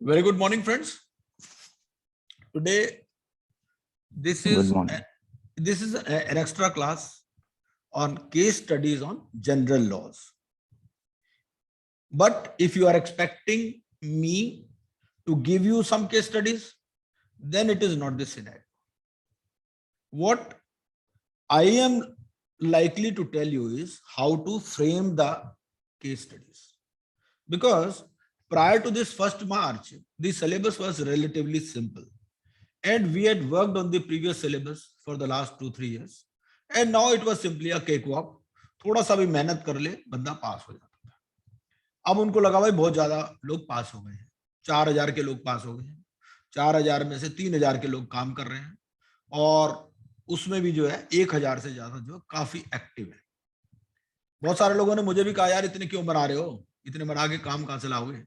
Very good morning, friends. Today, this Good is morning. an extra class on case studies on general laws. But if you are expecting me to give you some case studies, then it is not the scenario. What I am likely to tell you is how to frame the case studies. Because prior to this 1st March, the syllabus was relatively simple. And we had worked on the previous syllabus for the last 2-3 years. And now it was simply a cakewalk. थोड़ा सा भी मेहनत कर ले बंदा पास हो जाता था। अब उनको लगा भाई बहुत ज्यादा लोग पास हो गए हैं, 4000 के लोग पास हो गए हैं, 4000 में से 3000 के लोग काम कर रहे हैं और उसमें भी जो है 1000 से ज्यादा जो काफी एक्टिव है। बहुत सारे लोगों ने मुझे भी कहा यार इतने क्यों बना रहे हो, इतने बना के काम कहां से लाओगे?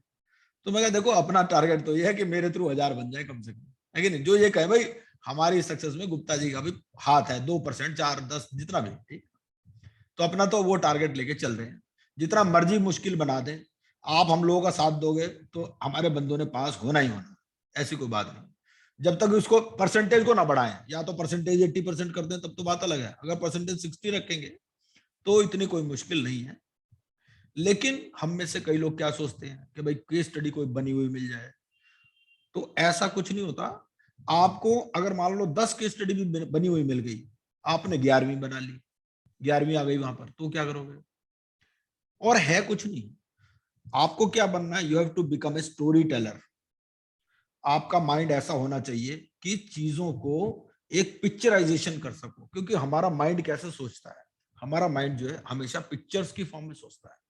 तो मैं कहा देखो अपना टारगेट तो ये है कि मेरे थ्रू 1000 बन जाए कम से कम, है कि नहीं? जो ये कहे भाई हमारी सक्सेस में गुप्ता जी का भी हाथ है, 2%, 4, 10 जितना भी, ठीक। तो अपना तो वो टारगेट लेके चल रहे हैं। जितना मर्जी मुश्किल बना दें, आप हम लोगों का साथ दोगे तो हमारे बंदों ने पास होना ही होना, ऐसी कोई बात नहीं। जब तक उसको परसेंटेज को ना बढ़ाएं, या तो परसेंटेज 80% कर दें तब तो बात अलग है, अगर परसेंटेज 60 रखेंगे तो इतनी कोई मुश्किल नहीं है। लेकिन हम में से कई लोग क्या सोचते हैं कि भाई केस स्टडी कोई बनी हुई मिल जाए, तो ऐसा कुछ नहीं होता। आपको अगर मान लो 10 केस स्टडी भी बनी हुई मिल गई, आपने 11वीं बना ली, 11वीं आ गई वहां पर, तो क्या करोगे? और है कुछ नहीं, आपको क्या बनना है? You have to become a story teller. आपका माइंड ऐसा होना चाहिए कि चीजों को एक पिक्चराइजेशन कर सको, क्योंकि हमारा माइंड कैसे सोचता है, हमारा माइंड जो है हमेशा पिक्चर्स की फॉर्म में सोचता है।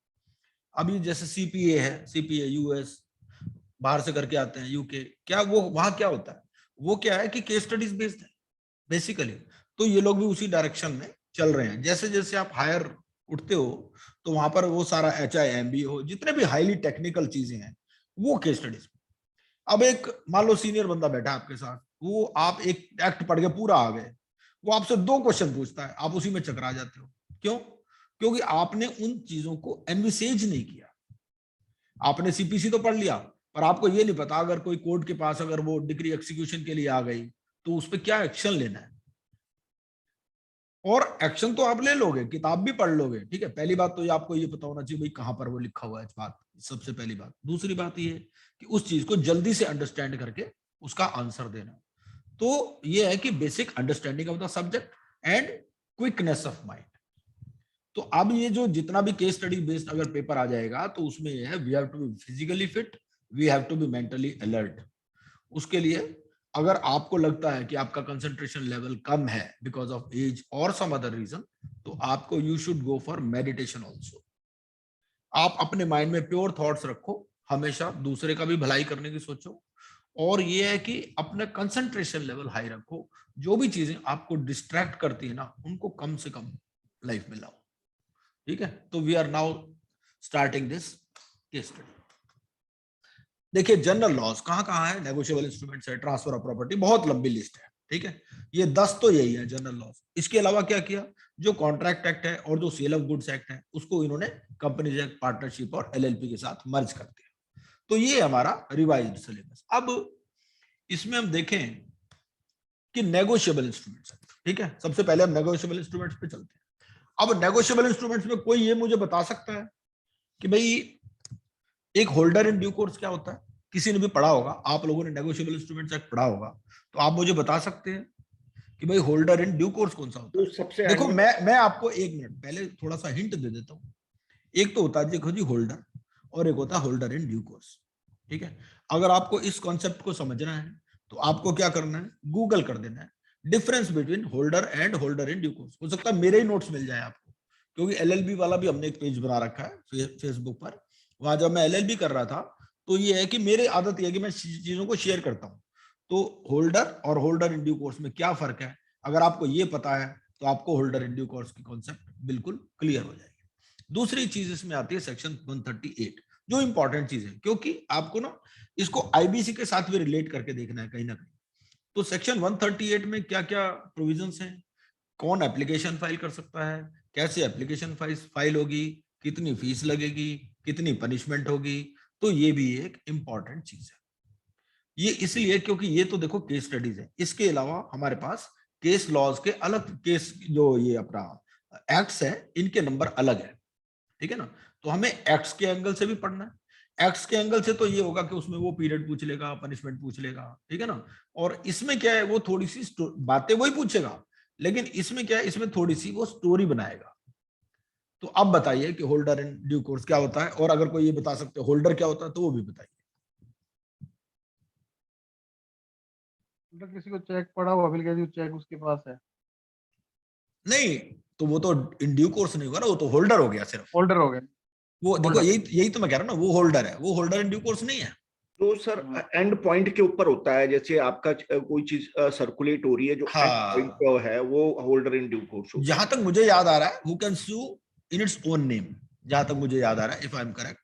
अभी जैसे सीपीए है, सीपीए यूएस बाहर से करके आते हैं, यूके, क्या वो वहां क्या होता है? वो क्या है कि केस स्टडीज बेस्ड है बेसिकली। तो ये लोग भी उसी डायरेक्शन में चल रहे हैं। जैसे जैसे आप हायर उठते हो तो वहां पर वो सारा HIMB हो, जितने भी हाईली टेक्निकल चीजें हैं वो केस स्टडीज। अब एक मान लो सीनियर बंदा बैठा है आपके साथ, वो आप एक एक्ट पढ़ के पूरा आ गए, वो आपसे 2 क्वेश्चन पूछता है, आप उसी में चकरा जाते हो। क्यों? क्योंकि आपने उन चीजों को एनविसेज नहीं किया। आपने सीपीसी तो पढ़ लिया, पर आपको ये नहीं पता अगर कोई कोर्ट के पास अगर वो डिग्री एक्सिक्यूशन के लिए आ गई तो उस पर क्या एक्शन लेना है। और एक्शन तो आप ले लोगे, किताब भी पढ़ लोगे, ठीक है। पहली बात तो ये आपको ये पता होना चाहिए भाई कहां पर वो लिखा हुआ है, बात सबसे पहली बात। दूसरी बात ये कि उस चीज को जल्दी से अंडरस्टैंड करके उसका आंसर देना। तो ये है कि basic understanding of the subject and quickness of mind. तो अब ये जो जितना भी केस स्टडी बेस्ड अगर पेपर आ जाएगा तो उसमें ये है, we have to be physically fit, we have to be mentally alert. उसके लिए अगर आपको लगता है कि आपका कंसंट्रेशन लेवल कम है बिकॉज ऑफ एज और सम अदर रीजन, तो आपको you should go for meditation also. आप अपने माइंड में प्योर थॉट्स रखो, हमेशा दूसरे का भी भलाई करने की सोचो, और ये है कि अपना कंसंट्रेशन लेवल हाई रखो। जो भी चीजें आपको डिस्ट्रैक्ट करती है ना, उनको कम से कम लाइफ में लाओ, ठीक है। तो we are now starting this case study. देखिए जनरल लॉज कहाँ है, नेगोशिएबल इंस्ट्रूमेंट्स है, ट्रांसफर ऑफ प्रॉपर्टी, बहुत लंबी लिस्ट है, ठीक है। ये 10 तो यही है जनरल लॉज। इसके अलावा क्या किया, जो कॉन्ट्रैक्ट एक्ट है और जो सेल ऑफ गुड्स एक्ट है उसको इन्होंने कंपनीज एक्ट, पार्टनरशिप और LLP के साथ मर्ज कर दिया। तो ये हमारा रिवाइज्ड सिलेबस। अब इसमें हम देखें कि नेगोशिएबल इंस्ट्रूमेंट्स, ठीक है। सबसे पहले हम नेगोशिएबल इंस्ट्रूमेंट्स पे चलते हैं। अब नेगोशिएबल इंस्ट्रूमेंट्स में कोई ये मुझे बता सकता है कि भाई एक होल्डर इन ड्यू कोर्स क्या होता है? किसी ने भी पढ़ा होगा, आप लोगों ने नेगोशिएबल इंस्ट्रूमेंट्स एक्ट पढ़ा होगा, तो आप मुझे बता सकते हैं कि भाई होल्डर इन ड्यू कोर्स कौन सा होता है? सबसे देखो मैं आपको 1 मिनट पहले थोड़ा सा हिंट दे देता हूँ। एक तो होता है देखो जी होल्डर, और एक होता है होल्डर इन ड्यू कोर्स, ठीक है। अगर आपको इस कॉन्सेप्ट को समझना है तो आपको क्या करना है, गूगल कर देना है difference between holder and holder in due course. हो सकता है मेरे ही नोट्स मिल जाए आपको, क्योंकि LLB वाला भी हमने एक पेज बना रखा है फेसबुक पर। वहां जब मैं LLB कर रहा था तो ये है कि मेरी आदत ये है कि मैं चीजों को शेयर करता हूँ। तो होल्डर और होल्डर इन ड्यू कोर्स में क्या फर्क है, अगर आपको ये पता है तो आपको होल्डर इन ड्यू कोर्स की कॉन्सेप्ट बिल्कुल क्लियर हो जाएगी। दूसरी चीज इसमें आती है सेक्शन 138, जो इंपॉर्टेंट चीज है, क्योंकि आपको ना इसको IBC के साथ भी रिलेट करके देखना है कहीं ना कहीं। तो सेक्शन 138 में क्या क्या प्रोविजंस हैं, कौन एप्लीकेशन फाइल कर सकता है, कैसे एप्लीकेशन फाइल होगी, कितनी फीस लगेगी, कितनी पनिशमेंट होगी, तो ये भी एक इंपॉर्टेंट चीज है। ये इसलिए क्योंकि ये तो देखो केस स्टडीज है, इसके अलावा हमारे पास केस लॉज के अलग केस, जो ये अपना एक्ट्स है इनके नंबर अलग है, ठीक है ना। तो हमें एक्ट्स के एंगल से भी पढ़ना है। एक्ट्स के एंगल से तो ये होगा कि उसमें वो पीरियड पूछ लेगा, पनिशमेंट पूछ लेगा, ठीक है ना। और इसमें क्या है, वो थोड़ी सी बातें वही पूछेगा, लेकिन इसमें क्या है, इसमें थोड़ी सी वो स्टोरी बनाएगा। तो अब बताइए कि होल्डर इन ड्यू कोर्स क्या होता है, और अगर कोई ये बता सकते हो होल्डर क्या होता है तो वो भी बताइए। मतलब किसी को चेक पड़ा हुआ मिल गया, जो चेक उसके पास है। नहीं, तो वो तो इन ड्यू कोर्स नहीं होगा ना, वो तो होल्डर हो गया सिर्फ। होल्डर हो गए। वो देखो, होल्डर। यही तो मैं कह रहा हूँ ना, वो होल्डर है, वो होल्डर इन ड्यू कोर्स नहीं है। तो सर एंड पॉइंट के ऊपर होता है, जैसे आपका कोई चीज सर्कुलेट हो रही है, जो एंड पॉइंट हाँ, पे है वो होल्डर इन ड्यू कोर्स होता जहां तक मुझे याद आ रहा है, who can sue in its own name, जहां तक मुझे याद आ रहा है, इफ आई एम करेक्ट।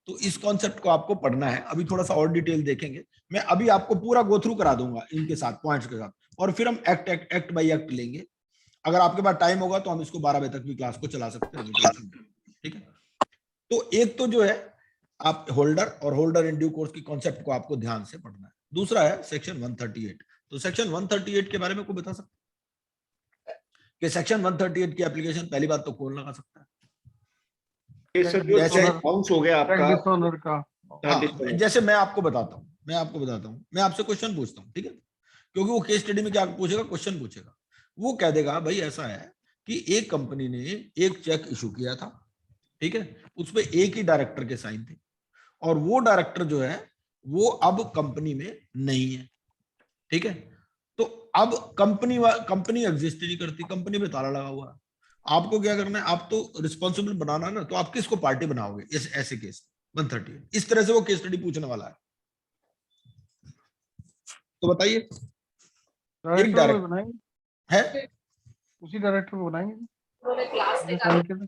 तो इस कॉन्सेप्ट को आपको पढ़ना है, अभी थोड़ा सा और डिटेल देखेंगे। मैं अभी आपको पूरा गो थ्रू करा दूंगा इनके साथ, पॉइंट्स के साथ, और फिर हम एक्ट बाई एक्ट लेंगे। अगर आपके पास टाइम होगा तो हम इसको 12 बजे तक भी क्लास को चला सकते हैं, ठीक है। तो एक तो जो है आप होल्डर और होल्डर इन ड्यू कोर्स की कॉन्सेप्ट को आपको ध्यान से पढ़ना है। दूसरा है सेक्शन 138। तो सेक्शन 138 के बारे में कोई बता सकता है कि सेक्शन 138 की एप्लीकेशन पहली बात तो कौन लगा सकता है? है। ये सर जो जैसे अकाउंट्स हो गया आपका, डिसऑनर का। हाँ, जैसे मैं आपको बताता हूँ, मैं आपसे क्वेश्चन पूछता हूँ, ठीक है, क्योंकि वो केस स्टडी में क्या पूछेगा, क्वेश्चन पूछेगा। वो कह देगा भाई ऐसा है कि एक कंपनी ने एक चेक इशू किया था, ठीक है, उसपे एक ही डायरेक्टर के साइन थे, और वो डायरेक्टर जो है वो अब कंपनी में नहीं है, ठीक है। तो अब कंपनी एग्जिस्ट नहीं करती, कंपनी में ताला लगा हुआ है। आपको क्या करना है, आप तो रिस्पॉन्सिबल बनाना है ना, तो आप किसको पार्टी बनाओगे इस ऐसे केस 138? इस तरह से वो केस स्टडी पूछने वाला है। तो बताइए, एक डायरेक्टर को बनाएंगे, है उसी डायरेक्टर को बनाएंगे जो क्लास sign किया था।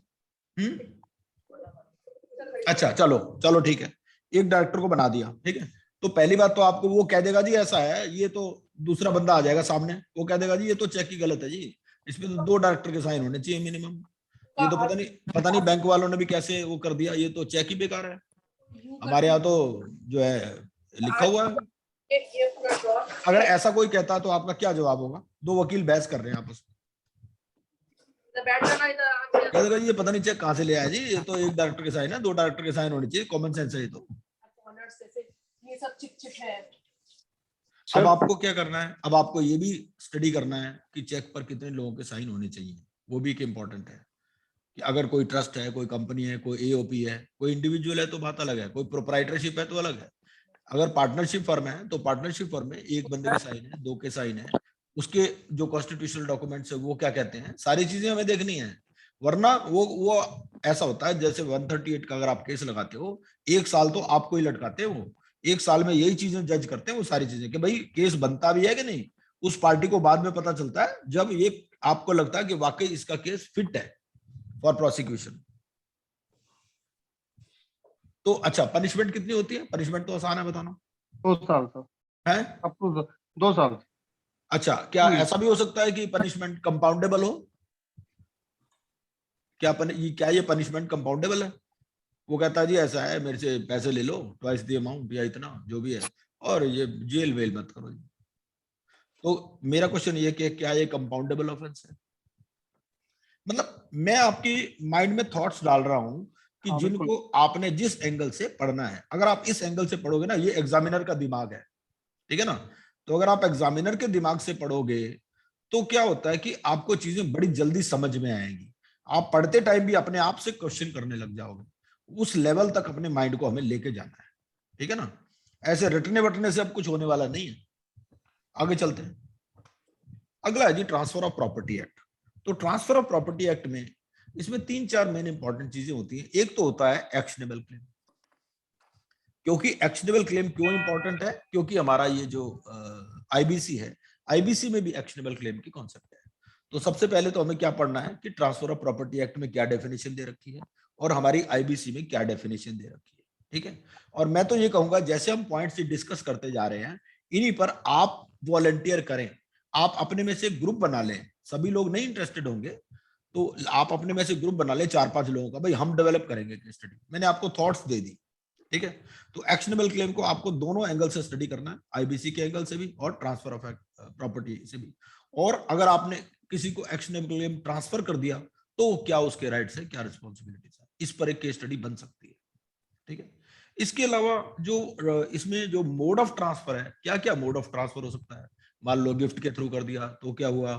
अच्छा, चलो ठीक है, एक डायरेक्टर को बना दिया, ठीक है। तो पहली बात तो आपको वो कह देगा जी ऐसा है, ये तो दूसरा बंदा आ जाएगा सामने, वो कह देगा जी ये तो चेक की गलत है जी, इसमें तो 2 डायरेक्टर के साइन होने चाहिए मिनिमम। ये तो पता नहीं बैंक वालों ने भी कैसे वो कर दिया, ये तो चेक ही बेकार है। हमारे यहाँ तो जो है लिखा हुआ है। अगर ऐसा कोई कहता तो आपका क्या जवाब होगा? 2 वकील बहस कर रहे हैं आपस में, कहते ये पता नहीं चेक कहां से ले आया जी, ये तो एक डायरेक्टर के साइन है, 2 डायरेक्टर के साइन होने चाहिए, कॉमन सेंस है ये तो। ये सब चिट है। अब आपको क्या करना है, अब आपको ये भी स्टडी करना है कि चेक पर कितने लोगों के साइन होने चाहिए, वो भी एक इंपॉर्टेंट है। कि अगर कोई ट्रस्ट है, कोई कंपनी है, कोई एओपी है, कोई इंडिविजुअल है तो बात अलग है, कोई प्रोप्राइटरशिप है तो अलग है। अगर पार्टनरशिप फर्म है तो पार्टनरशिप फर्म में एक बंदे के साइन है, 2 के साइन है, उसके जो कॉन्स्टिट्यूशनल डॉक्यूमेंट्स है वो क्या कहते हैं, सारी चीजें हमें देखनी है। वरना वो ऐसा होता है, जैसे 138 का अगर आप केस लगाते हो, 1 साल तो आपको ही लटकाते हैं वो, 1 साल में यही चीजें जज करते हैं वो सारी चीजें, कि भाई केस बनता भी है कि नहीं। उस पार्टी को बाद में पता चलता है जब ये आपको लगता है कि वाकई इसका केस फिट है फॉर प्रोसिक्यूशन। तो अच्छा, पनिशमेंट कितनी होती है? पनिशमेंट तो आसान है बताना 2 साल सर, है। अप टू 2 साल। अच्छा, क्या ऐसा भी हो सकता है कि पनिशमेंट कंपाउंडेबल हो? क्या ये पनिशमेंट कंपाउंडेबल है? वो कहता है जी ऐसा है, मेरे से पैसे ले लो, ट्वाइस द अमाउंट या इतना जो भी है, और ये जेल वेल मत करो जी। तो मेरा क्वेश्चन ये कि क्या ये कंपाउंडेबल ऑफेंस है? मतलब मैं आपकी माइंड में थॉट्स डाल रहा हूं कि हाँ, जिनको आपने जिस एंगल से पढ़ना है, अगर आप इस एंगल से पढ़ोगे ना, ये एग्जामिनर का दिमाग है, ठीक है ना। तो अगर आप एग्जामिनर के दिमाग से पढ़ोगे तो क्या होता है कि आपको चीजें बड़ी जल्दी समझ में आएंगी। आप पढ़ते टाइम भी अपने आप से क्वेश्चन करने लग जाओगे। उस लेवल तक अपने माइंड को हमें लेके जाना है, ठीक है ना। ऐसे रटने वटने से अब कुछ होने वाला नहीं है। आगे चलते हैं। अगला है जी ट्रांसफर ऑफ प्रॉपर्टी एक्ट। तो ट्रांसफर ऑफ प्रॉपर्टी एक्ट में इसमें 3-4 मेन इंपॉर्टेंट चीजें होती हैं। एक तो होता है एक्शनेबल क्लेम। क्योंकि एक्शनेबल क्लेम क्यों इंपॉर्टेंट है? क्योंकि हमारा ये जो आईबीसी है, आईबीसी में भी एक्शनेबल क्लेम की कॉन्सेप्ट है। तो सबसे पहले तो हमें क्या पढ़ना है कि ट्रांसफर ऑफ प्रॉपर्टी एक्ट में क्या डेफिनेशन दे रखी है और हमारी आईबीसी में क्या डेफिनेशन दे रखी है, ठीक है। और मैं तो ये कहूंगा जैसे हम पॉइंट्स डिस्कस करते जा रहे हैं, इन्हीं पर आप वॉलंटियर करें, आप अपने में से ग्रुप बना लें। सभी लोग नहीं इंटरेस्टेड होंगे तो आप अपने में से ग्रुप बना ले 4-5 लोगों का, भाई हम डेवलप करेंगे केस स्टडी। मैंने आपको थॉट्स दे दी, ठीक है। तो एक्शनेबल क्लेम को आपको दोनों एंगल से स्टडी करना है, आईबीसी के एंगल से भी और ट्रांसफर ऑफ प्रॉपर्टी से भी। और अगर आपने किसी को एक्शनेबल क्लेम ट्रांसफर कर दिया तो क्या उसके राइट्स है, क्या रिस्पॉन्सिबिलिटीज है, इस पर एक केस स्टडी बन सकती है। ठीक है। इसके अलावा जो इसमें जो मोड ऑफ ट्रांसफर है, क्या क्या मोड ऑफ ट्रांसफर हो सकता है, मान लो गिफ्ट के थ्रू कर दिया तो क्या हुआ,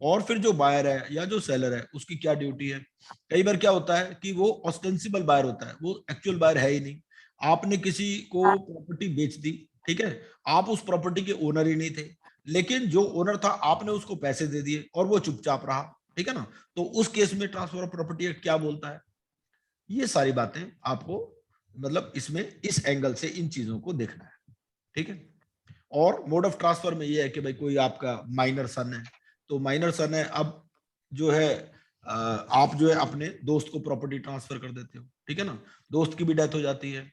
और फिर जो बायर है या जो सेलर है उसकी क्या ड्यूटी है। कई बार क्या होता है कि वो ऑस्टेंसिबल बायर होता है, वो एक्चुअल बायर है ही नहीं, आपने किसी को प्रॉपर्टी बेच दी, ठीक है, आप उस प्रॉपर्टी के ओनर ही नहीं थे, लेकिन जो ओनर था आपने उसको पैसे दे दिए और वो चुपचाप रहा, ठीक है ना। तो उस केस में ट्रांसफर ऑफ प्रॉपर्टी एक्ट क्या बोलता है, ये सारी बातें आपको मतलब इसमें इस एंगल से इन चीजों को देखना है। ठीक है। और मोड ऑफ ट्रांसफर में ये है कि भाई कोई आपका माइनर सन है, तो माइनर सन है, अब जो है आप जो है अपने दोस्त को प्रॉपर्टी ट्रांसफर कर देते हो, ठीक है ना, दोस्त की भी डेथ हो जाती है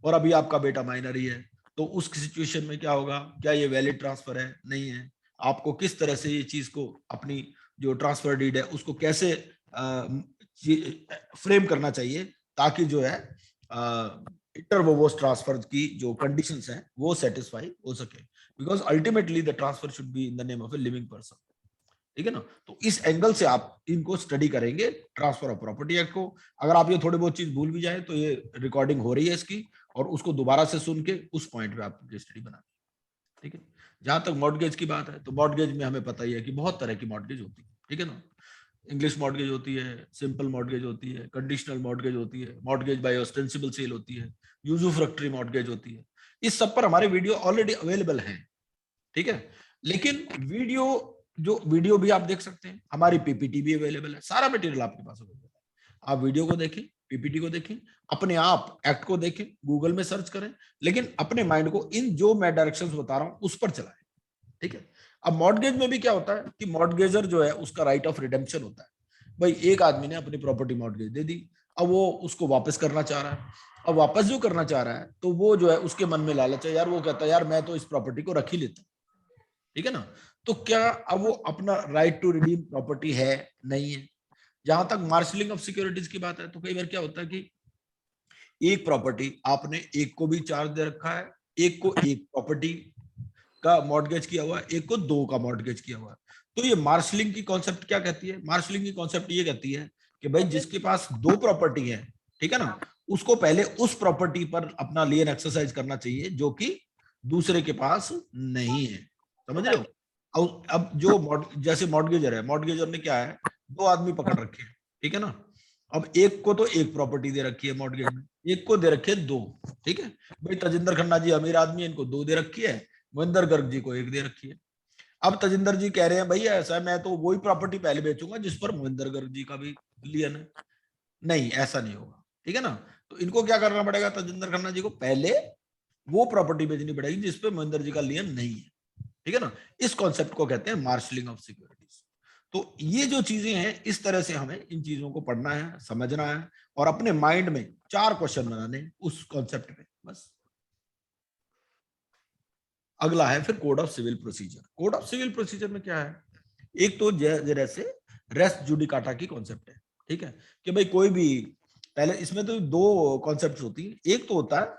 और अभी आपका बेटा माइनर ही है, तो उस सिचुएशन में क्या होगा, क्या ये वैलिड ट्रांसफर है, नहीं है, आपको किस तरह से ये चीज को अपनी जो ट्रांसफर डीड है उसको कैसे फ्रेम करना चाहिए ताकि जो है इंटरवोवस ट्रांसफर की जो कंडीशंस हैं वो सेटिस्फाई हो सके, because ultimately the transfer should be in the name of a living person. ठीक है ना। तो इस एंगल से आप इनको स्टडी करेंगे ट्रांसफर ऑफ प्रॉपर्टी एक्ट को। अगर आप ये थोड़ी बहुत चीज भूल भी जाए तो ये रिकॉर्डिंग हो रही है इसकी, और उसको दोबारा से सुन के उस पॉइंट पे आप स्टडी बना। ठीक है। जहां तक मॉर्टगेज की बात है तो मॉर्टगेज में हमें पता ही है कि बहुत तरह की मॉर्टगेज होती है, ठीक है ना। इंग्लिश मॉर्टगेज होती है, सिंपल मॉर्टगेज होती है, कंडीशनल मॉर्टगेज होती है, मॉर्टगेज बाय ऑस्टेंसिबल सेल होती है, यूजुफ्रैक्टरी मॉर्टगेज होती है। इस सब पर हमारे वीडियो ऑलरेडी अवेलेबल हैं, ठीक है। लेकिन वीडियो भी आप देख सकते हैं, हमारी पीपीटी भी अवेलेबल है, सारा मटेरियल आपके पास अवेलेबल है। आप वीडियो को देखें, पीपीटी को देखें, अपने आप एक्ट को देखें, गूगल में सर्च करें, लेकिन अपने माइंड को इन जो मैं डायरेक्शंस बता रहा हूं उस पर चलाएं। ठीक है। अब मॉर्टगेज में भी क्या होता है कि मॉर्टगेजर जो है उसका राइट ऑफ रिडेम्पशन होता है। भाई एक आदमी ने अपनी प्रॉपर्टी मॉर्टगेज दे दी, अब वो उसको वापस करना चाह रहा है। अब वापस जो करना चाह रहा है तो वो जो है उसके मन में लालच है, यार वो कहता है यार मैं तो इस प्रॉपर्टी को रख ही लेता, ठीक है ना। तो क्या अब वो अपना राइट टू रिडीम प्रॉपर्टी है, नहीं है। जहां तक मार्शलिंग ऑफ सिक्योरिटीज की बात है तो कई बार क्या होता है कि एक प्रॉपर्टी आपने एक को भी चार्ज दे रखा है, एक को एक प्रॉपर्टी का मॉर्टगेज किया हुआ है, एक को दो का मॉर्टगेज किया हुआ है। तो ये मार्शलिंग की कॉन्सेप्ट क्या कहती है, मार्शलिंग की कॉन्सेप्ट ये कहती है कि भाई जिसके पास दो प्रॉपर्टी है, ठीक है ना, उसको पहले उस प्रॉपर्टी पर अपना लियन एक्सरसाइज करना चाहिए जो कि दूसरे के पास नहीं है, समझ रहे हो। अब जो जैसे मॉर्टगेजर है, मॉर्टगेजर ने क्या है, दो आदमी पकड़ रखे हैं, ठीक है ना। अब एक को तो एक प्रॉपर्टी दे रखी है मॉर्टगेज में, एक को दे रखी है दो, ठीक है। भाई तजिंदर खन्ना जी अमीर आदमी है, इनको दो दे रखी है, मोहिंदर गर्ग जी को एक दे रखी है। अब तजिंदर जी कह रहे हैं भैया ऐसा है, मैं तो वही प्रॉपर्टी पहले बेचूंगा जिस पर मोहिंदर गर्ग जी का भी लियन है। नहीं, ऐसा नहीं होगा, ठीक है ना। तो इनको क्या करना पड़ेगा, तजिंदर खन्ना जी को पहले वो प्रॉपर्टी बेचनी पड़ेगी जिस पे मोहिंदर जी का लियन नहीं है, ठीक है ना। इस कॉन्सेप्ट को कहते हैं मार्शलिंग ऑफ सिक्योरिटीज। तो ये जो चीजें हैं इस तरह से हमें इन चीजों को पढ़ना है, समझना है, और अपने माइंड में 4 क्वेश्चन बनाने उस कॉन्सेप्ट पे, बस। अगला है फिर code of civil procedure. Code of civil procedure में क्या है, एक तो जैसे रेस जुडिकाटा की कॉन्सेप्ट है, ठीक है, कि भाई कोई भी, पहले इसमें तो 2 कॉन्सेप्ट्स होती हैं, एक तो होता है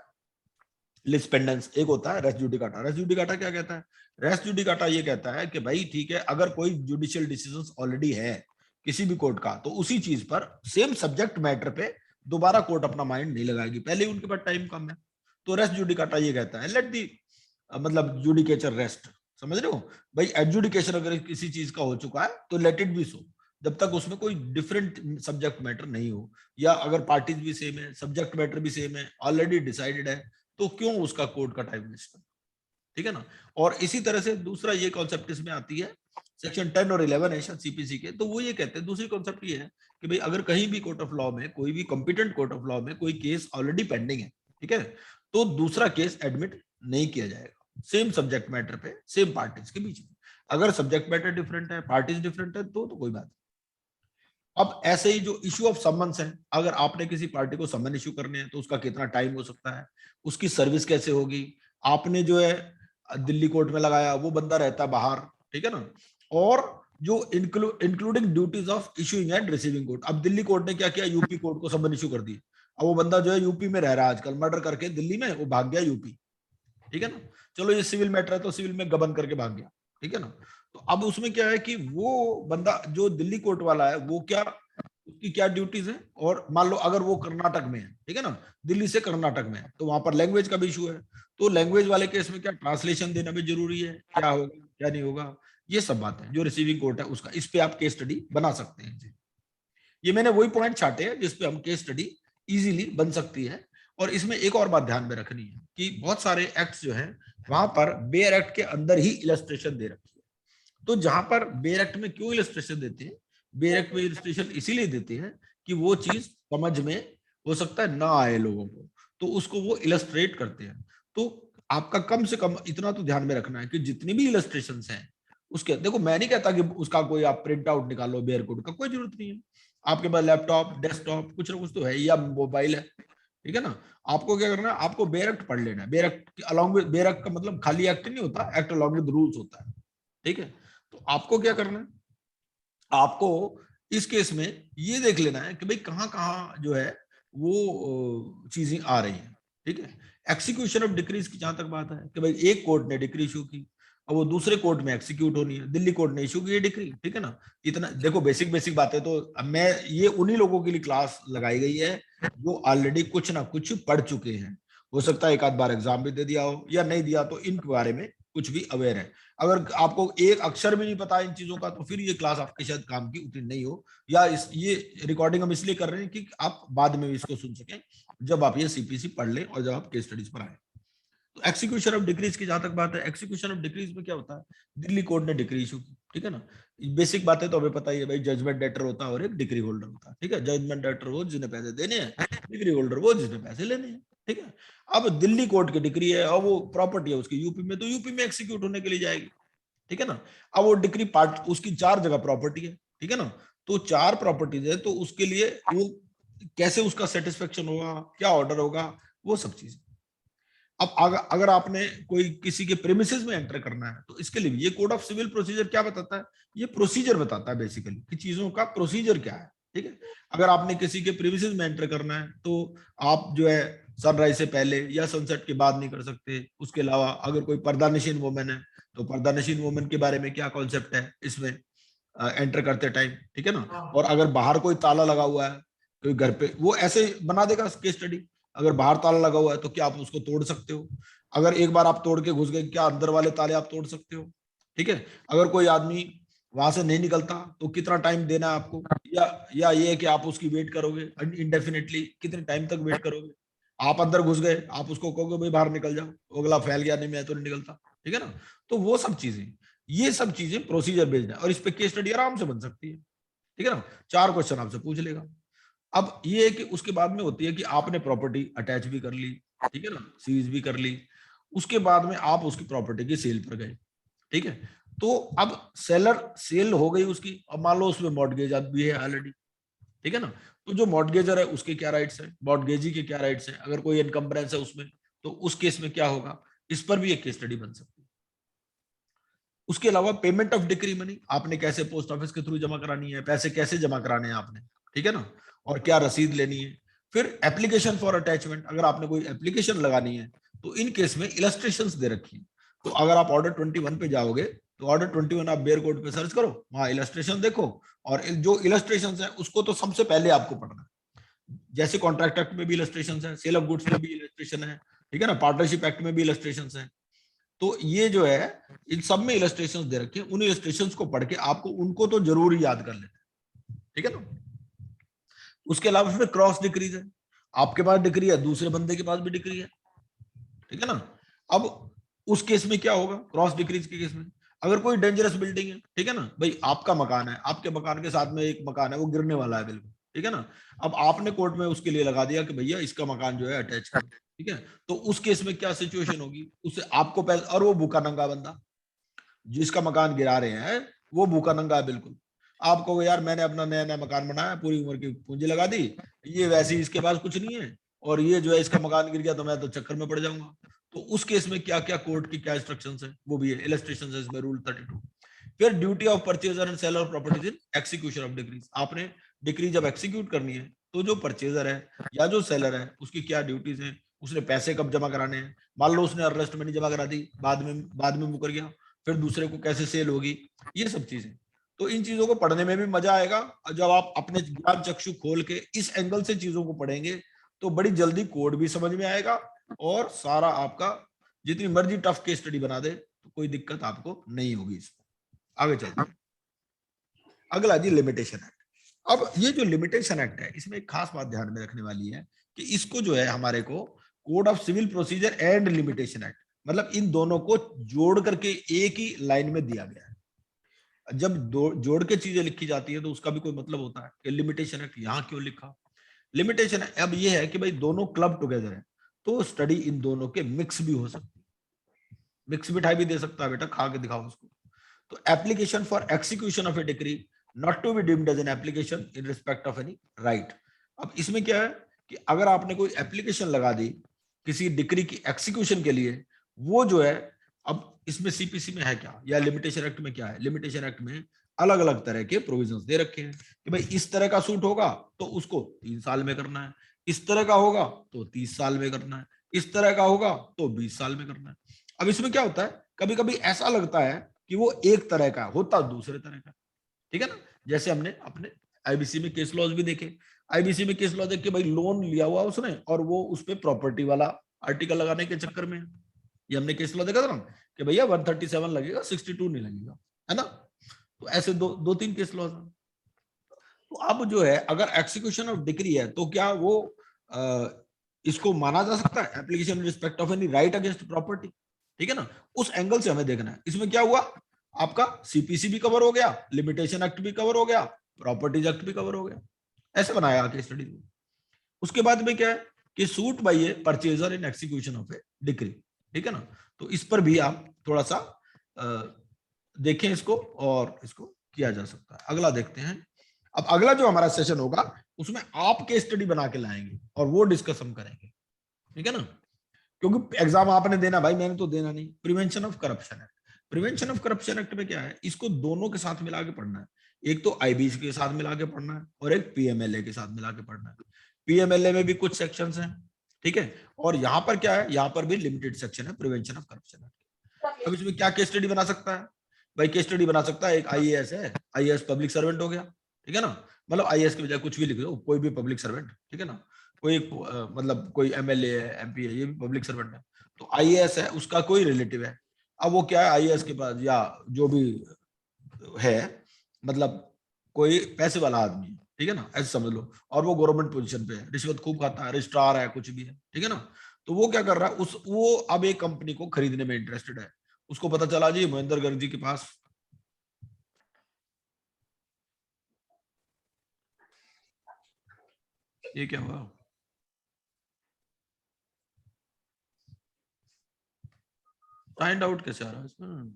लिस पेंडेंस, एक होता है रेस जुडिकाटा। रेस जुडिकाटा क्या कहता है, रेस जुडिकाटा ये कहता है कि भाई ठीक है, अगर कोई जुडिशियल डिसीजन ऑलरेडी है किसी भी कोर्ट का, तो उसी चीज पर सेम सब्जेक्ट मैटर पे दोबारा कोर्ट अपना माइंड नहीं लगाएगी, पहले ही उनके पास टाइम कम है। तो रेस जुडिकाटा ये कहता है लेट दी मतलब जुडिकेचर रेस्ट, समझ रहे हो भाई। एडजुडिकेशन अगर किसी चीज का हो चुका है तो लेट इट बी सो, जब तक उसमें कोई डिफरेंट सब्जेक्ट मैटर नहीं हो, या अगर पार्टीज भी सेम है, सब्जेक्ट मैटर भी सेम है, ऑलरेडी डिसाइडेड है, तो क्यों उसका कोर्ट का टाइम वेस्ट करना, ठीक है ना। और इसी तरह से दूसरा ये कॉन्सेप्ट इसमें आती है सेक्शन 10 और 11 है सीपीसी के, तो वो ये कहते हैं, दूसरी कॉन्सेप्ट ये है कि भाई अगर कहीं भी कोर्ट ऑफ लॉ में, कोई भी कॉम्पिटेंट कोर्ट ऑफ लॉ में कोई केस ऑलरेडी पेंडिंग है, ठीक है, तो दूसरा केस एडमिट नहीं किया जाएगा सेम सब्जेक्ट मैटर पे, सेम पार्टीज के बीच में। अगर सब्जेक्ट मैटर डिफरेंट है, पार्टीज डिफरेंट है, तो कोई बात नहीं। अब ऐसे ही जो इश्यू ऑफ समन्स है, अगर आपने किसी पार्टी को समन इश्यू करने हैं तो उसका कितना टाइम हो सकता है, उसकी सर्विस कैसे होगी, आपने जो है दिल्ली कोर्ट में लगाया, वो बंदा रहता है बाहर, ठीक है ना। और जो including duties of issuing and receiving court, अब दिल्ली कोर्ट ने क्या किया, यूपी कोर्ट को समन इश्यू कर दिया, अब वो बंदा जो है यूपी में रह रहा है आजकल, मर्डर करके दिल्ली में वो भाग गया यूपी, ठीक है ना, चलो ये सिविल मैटर है तो सिविल में गबन करके भाग गया, ठीक है ना। तो अब उसमें क्या है कि वो बंदा जो दिल्ली कोर्ट वाला है वो क्या, उसकी क्या ड्यूटीज है, और मान लो अगर वो कर्नाटक में है, ठीक है ना, दिल्ली से कर्नाटक में है, तो वहां पर लैंग्वेज का भी इशू है, तो लैंग्वेज वाले केस में क्या ट्रांसलेशन देना भी जरूरी है, क्या होगा क्या नहीं होगा, ये सब बात है जो रिसीविंग कोर्ट है उसका, इस पे आप केस स्टडी बना सकते हैं जी। ये मैंने वही पॉइंट छाटे हैं जिसपे हम केस स्टडी इजीली बन सकती है। और इसमें एक और बात ध्यान में रखनी है कि बहुत सारे एक्ट्स जो हैं वहां पर बेयर एक्ट के अंदर ही इलस्ट्रेशन दे रखी है, तो जहां पर बेयर एक्ट में क्यों इलस्ट्रेशन देते हैं, बेयर एक्ट में इलस्ट्रेशन इसीलिए देते हैं कि वो चीज समझ में हो सकता है ना आए लोगों को, तो उसको वो इलस्ट्रेट करते हैं। तो आपका कम से कम इतना तो ध्यान में रखना है कि जितनी भी इलस्ट्रेशन हैं उसके, देखो मैं नहीं कहता कि उसका कोई आप प्रिंट आउट निकालो, बेयर कोड का कोई जरूरत नहीं है, आपके पास लैपटॉप डेस्कटॉप कुछ ना कुछ तो है या मोबाइल है, ठीक है ना। आपको क्या करना है, आपको बेयर एक्ट पढ़ लेना है, bare act along with, bare act का मतलब खाली एक्ट नहीं होता, एक्ट अलॉन्ग विद रूल्स होता है, ठीक है। तो आपको क्या करना है, आपको इस केस में ये देख लेना है कि भाई कहाँ कहाँ जो है वो चीजें आ रही हैं, ठीक है। एक्सीक्यूशन ऑफ डिक्रीज की जहां तक बात है कि भाई एक कोर्ट ने डिक्री इशू की और वो दूसरे कोर्ट में एक्सीक्यूट होनी है, दिल्ली कोर्ट ने इशू की ये डिक्री, ठीक है ना। इतना देखो बेसिक बेसिक बातें तो अब मैं ये उन्हीं लोगों के लिए क्लास लगाई गई है जो ऑलरेडी कुछ ना कुछ पढ़ चुके हैं, हो सकता है एक आध बार एग्जाम भी दे दिया हो या नहीं दिया, तो इनके बारे में कुछ भी अवेयर है। अगर आपको एक अक्षर भी नहीं पता इन चीजों का तो फिर ये क्लास आपके शायद काम की उतनी नहीं हो, या ये रिकॉर्डिंग हम इसलिए कर रहे हैं कि आप बाद में भी इसको सुन सकें जब आप ये सीपीसी पढ़ लें और जब आप केस स्टडीज पर आए। तो एक्सीक्यूशन ऑफ डिक्रीज की जहां तक बात है, एक्सीक्यूशन ऑफ डिक्रीज में क्या होता है, दिल्ली कोर्ट ने डिक्री इशू की, ठीक है ना। बेसिक बातें तो हमें पता ही है भाई, जजमेंट डेटर होता है और एक डिक्री होल्डर होता है, ठीक है। जजमेंट डेटर वो जिसने पैसे देने हैं, डिक्री होल्डर वो जिसने पैसे लेने हैं, ठीक है। अब दिल्ली कोर्ट की डिक्री है और वो प्रॉपर्टी है उसकी यूपी में, तो यूपी में एक्सीक्यूट होने के लिए जाएगी, ठीक है ना। अब वो डिक्री पार्ट उसकी 4 जगह प्रॉपर्टी है, ठीक है ना, तो 4 प्रॉपर्टीज है, तो उसके लिए वो कैसे उसका सेटिस्फेक्शन होगा, क्या ऑर्डर होगा, वो सब चीज। अब अगर आपने कोई किसी के प्रेमिसेस में एंटर करना है तो इसके लिए ये कोड ऑफ सिविल प्रोसीजर क्या बताता है, ये प्रोसीजर बताता है बेसिकली कि चीजों का प्रोसीजर क्या है, ठीक है। अगर आपने किसी के प्रेमिसेस में एंटर करना है तो आप जो है सनराइज से पहले या सनसेट के बाद नहीं कर सकते। उसके अलावा अगर कोई पर्दानशीन वुमेन है तो पर्दानशीन वुमेन के बारे में क्या कॉन्सेप्ट है इसमें एंटर करते टाइम, ठीक है ना। और अगर बाहर कोई ताला लगा हुआ है कोई घर पे, वो ऐसे बना देगा केस स्टडी, अगर बाहर ताला लगा हुआ है तो क्या आप उसको तोड़ सकते हो, अगर एक बार आप तोड़ के घुस गए क्या अंदर वाले ताले आप तोड़ सकते हो, ठीक है। अगर कोई आदमी वहां से नहीं निकलता तो कितना टाइम देना है आपको, या ये है कि आप उसकी वेट करोगे इंडेफिनेटली, कितने टाइम तक वेट करोगे। आप अंदर घुस गए, आप उसको कहोगे भाई बाहर निकल जाओ, अगला फैल गया, नहीं मैं तो नहीं निकलता, ठीक है ना। तो वो सब चीजें, ये सब चीजें प्रोसीजर बेस्ड है और इस पे केस स्टडी आराम से बन सकती है, ठीक है ना। 4 क्वेश्चन आपसे पूछ लेगा। अब ये है कि उसके बाद में होती है कि आपने प्रॉपर्टी अटैच भी कर ली, ठीक है ना, सीज भी कर ली, उसके बाद में आप उसकी प्रॉपर्टी की सेल पर गए, ठीक है। तो अब सेलर सेल हो गई उसकी, अब मान लो उसमें मॉर्टगेज भी है ऑलरेडी, ठीक है ना। तो जो मॉर्टगेजर है उसके क्या राइट्स है, मॉर्टगेजी के क्या राइट्स है, अगर कोई इनकम्बरेंस है उसमें तो उस केस में क्या होगा, इस पर भी एक केस स्टडी बन सकती है। उसके अलावा पेमेंट ऑफ डिक्री मनी आपने कैसे पोस्ट ऑफिस के थ्रू जमा करानी है, पैसे कैसे जमा कराने हैं आपने, ठीक है ना, और क्या रसीद लेनी है। फिर एप्लीकेशन फॉर अटैचमेंट, अगर आपने कोई एप्लीकेशन लगानी है तो इन केस में इलस्ट्रेशंस दे रखी है। तो अगर आप ऑर्डर 21 पे जाओगे तो ऑर्डर 21 आप बेयर कोड पे सर्च करो, वहां इलस्ट्रेशन देखो, और जो इलस्ट्रेशन है उसको तो सबसे पहले आपको पढ़ना है। जैसे कॉन्ट्रैक्ट एक्ट में भी इलस्ट्रेशन है, सेल ऑफ गुड्स में भी इलस्ट्रेशन है, ठीक है ना, पार्टनरशिप एक्ट में भी इलस्ट्रेशन है। तो ये जो है इन सब में इलस्ट्रेशंस दे रखे हैं, उन इलस्ट्रेशंस को पढ़ के आपको उनको तो जरूर ही याद कर लेना है, ठीक है ना। उसके अलावा फिर क्रॉस डिक्रीज है, आपके पास डिक्री है दूसरे बंदे के पास भी डिक्री है, ठीक है ना। अब उस केस में क्या होगा, क्रॉस डिक्रीज के केस में अगर कोई डेंजरस बिल्डिंग है, ठीक है ना, भाई आपका मकान है, आपके मकान के साथ में एक मकान है वो गिरने वाला है बिल्कुल, ठीक है ना। अब आपने कोर्ट में उसके लिए लगा दिया कि भैया इसका मकान जो है अटैच कर, ठीक है। तो उस केस में क्या सिचुएशन होगी, उससे आपको पैसे, और वो भूखा नंगा बंदा जिसका मकान गिरा रहे हैं वो भूखा नंगा है बिल्कुल, आप कहोगे यार मैंने अपना नया नया मकान बनाया, पूरी उम्र की पूंजी लगा दी, ये वैसे ही इसके पास कुछ नहीं है और ये जो है इसका मकान गिर गया तो मैं तो चक्कर में पड़ जाऊंगा। तो उस केस में क्या क्या कोर्ट की क्या इंस्ट्रक्शंस है वो भी है, इलस्ट्रेशन है इसमें, रूल 32। फिर duty of purchaser and seller properties in execution of decrees, आपने डिक्री जब एक्सीक्यूट करनी है तो जो परचेजर है या जो सेलर है उसकी क्या ड्यूटीज हैं, उसने पैसे कब जमा कराने हैं, मान लो उसने अर्नेस्ट मनी जमा करा दी, बाद में मुकर गया, फिर दूसरे को कैसे सेल होगी, ये सब चीजें। तो इन चीजों को पढ़ने में भी मजा आएगा, और जब आप अपने ज्ञान चक्षु खोल के इस एंगल से चीजों को पढ़ेंगे तो बड़ी जल्दी कोड भी समझ में आएगा, और सारा आपका जितनी मर्जी टफ केस स्टडी बना दे तो कोई दिक्कत आपको नहीं होगी इसमें। आगे चलते हैं। अगला जी लिमिटेशन एक्ट। अब ये जो लिमिटेशन एक्ट है इसमें एक खास बात ध्यान में रखने वाली है कि इसको जो है हमारे को code of civil procedure and limitation act, मतलब इन दोनों को जोड़ करके एक ही लाइन में दिया गया है। जब जोड़ के चीजें लिखी जाती है तो उसका भी कोई मतलब होता है कि लिमिटेशन एक्ट यहाँ क्यों लिखा। लिमिटेशन अब ये है कि भाई दोनों क्लब टुगेदर है तो स्टडी इन दोनों के मिक्स भी हो सकती है, मिक्स मिठाई भी दे सकता है बेटा, खा के दिखाओ उसको। तो application for execution of a decree not to be deemed as an application in respect of any right. अब इसमें क्या है कि अगर आपने कोई एप्लीकेशन लगा दी किसी डिक्री की एक्सिक्यूशन के लिए, वो जो है, अब इसमें सीपीसी में है क्या या लिमिटेशन एक्ट में क्या है, लिमिटेशन एक्ट में अलग अलग तरह के प्रोविजंस दे रखे हैं कि भाई इस तरह का सूट होगा तो उसको 3 साल में करना है, इस तरह का होगा तो 30 साल में करना है, इस तरह का होगा तो 20 साल में करना है। अब इसमें क्या होता है, कभी कभी ऐसा लगता है कि वो एक तरह का होता दूसरे तरह का, ठीक है ना। जैसे हमने अपने आईबीसी में केस लॉज भी देखे, आईबीसी में केस लॉ देख के भाई लोन लिया हुआ उसने और वो उस पे प्रॉपर्टी वाला आर्टिकल लगाने के चक्कर में, ये हमने केस लॉ देखा था ना कि भैया 137 लगेगा 62 नहीं लगेगा, है ना। तो ऐसे दो तीन केस लॉज। तो अब जो है अगर एक्सिक्यूशन ऑफ डिक्री है तो क्या वो इसको माना जा सकता है application in respect of any right against property, ठीक है ना। उस एंगल से हमें देखना है। इसमें क्या हुआ, आपका सीपीसी भी कवर हो गया, लिमिटेशन एक्ट भी कवर हो गया, प्रॉपर्टीज एक्ट भी कवर हो गया, ऐसे बनाया केस स्टडी में। उसके बाद में क्या है कि suit by a purchaser in execution of a decree, ठीक है ना। तो इस पर भी आप थोड़ा सा देखें इसको और इसको किया जा सकता है। अगला देखते हैं। अब अगला जो हमारा सेशन होगा उसमें आप केस स्टडी बना के लाएंगे और वो डिस्कस हम करेंगे, ठीक है ना। क्योंकि एग्जाम आपने देना भाई, मैंने तो देना नहीं। Prevention of corruption act, prevention of corruption act में क्या है, इसको दोनों के साथ मिला के पढ़ना है। एक तो आईबीसी के साथ मिला के पढ़ना है और एक पीएमएलए के साथ मिला के पढ़ना है। पीएमएलए में भी कुछ सेक्शंस हैं, ठीक है। और यहाँ पर क्या है, यहाँ पर भी लिमिटेड सेक्शन है प्रिवेंशन ऑफ करप्शन एक्ट। अब इसमें क्या केस स्टडी बना सकता है भाई, केस स्टडी बना सकता है एक आईएएस है, आईएएस पब्लिक सर्वेंट हो गया, ठीक है ना। मतलब आईएएस के बजाय कुछ भी लिख दो, कोई भी पब्लिक सर्वेंट, ठीक है ना। कोई मतलब कोई एमएलए है, एमपी है, ये भी पब्लिक सर्वेंट है। तो आईएएस है, उसका कोई रिलेटिव है, अब वो क्या है आईएएस के पास या जो भी है, मतलब कोई पैसे वाला आदमी है, ठीक है ना, ऐसे समझ लो। और वो गवर्नमेंट पोजीशन पे है, रिश्वत खूब खाता है, रजिस्ट्रार है, कुछ भी है, ठीक है ना। तो वो क्या कर रहा है, वो अब एक कंपनी को खरीदने में इंटरेस्टेड है। उसको पता चला जी महेंद्र गर्ग जी के पास ये क्या हुआ, फाइंड आउट कैसे आ रहा है इसमें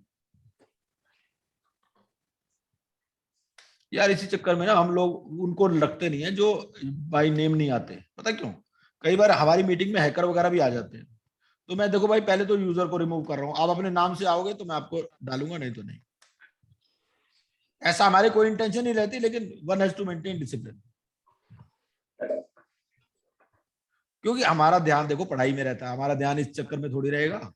यार। इसी चक्कर में ना हम लोग उनको रखते नहीं है जो बाय नेम नहीं आते, पता क्यों। कई बार हमारी मीटिंग में हैकर वगैरह भी आ जाते हैं, तो मैं देखो भाई पहले तो यूजर को रिमूव कर रहा हूँ, आप अपने नाम से आओगे तो मैं आपको डालूंगा, नहीं तो नहीं। ऐसा हमारे कोई इंटेंशन नहीं रहती, लेकिन one has to maintain discipline, क्योंकि हमारा ध्यान देखो पढ़ाई में रहता है, हमारा ध्यान इस चक्कर में थोड़ी रहेगा।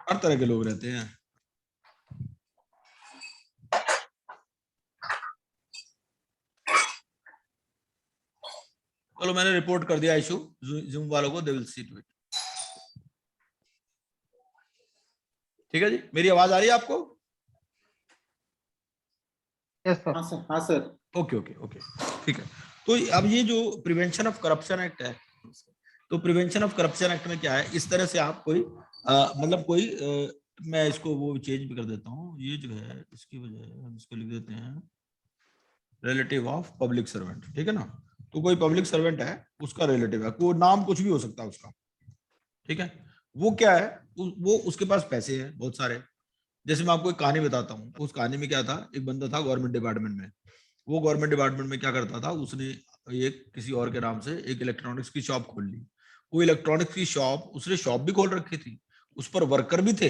हर तरह के लोग रहते हैं। चलो मैंने रिपोर्ट कर दिया इशू जूम वालों को, they will see to it. ठीक है जी, मेरी आवाज आ रही है आपको? Yes sir. हाँ सर, हाँ सर। ओके ओके ओके, ठीक है। तो अब ये जो प्रिवेंशन ऑफ करप्शन एक्ट है, तो प्रिवेंशन ऑफ करप्शन एक्ट में क्या है, इस तरह से आप कोई मतलब कोई मैं इसको वो चेंज भी कर देता हूँ, ये जो है इसकी वजह हम इसको लिख देते हैं रिलेटिव ऑफ पब्लिक सर्वेंट, ठीक है ना। तो कोई पब्लिक सर्वेंट है, उसका रिलेटिव है, कोई नाम कुछ भी हो सकता है उसका, ठीक है। वो क्या है, वो उसके पास पैसे हैं बहुत सारे। जैसे मैं आपको एक कहानी बताता हूँ, उस कहानी में क्या था, एक बंदा था गवर्नमेंट डिपार्टमेंट में। वो गवर्नमेंट डिपार्टमेंट में क्या करता था, उसने एक किसी और के नाम से एक इलेक्ट्रॉनिक्स की शॉप खोल ली। वो इलेक्ट्रॉनिक्स की शॉप, उसने शॉप भी खोल रखी थी, उस पर वर्कर भी थे,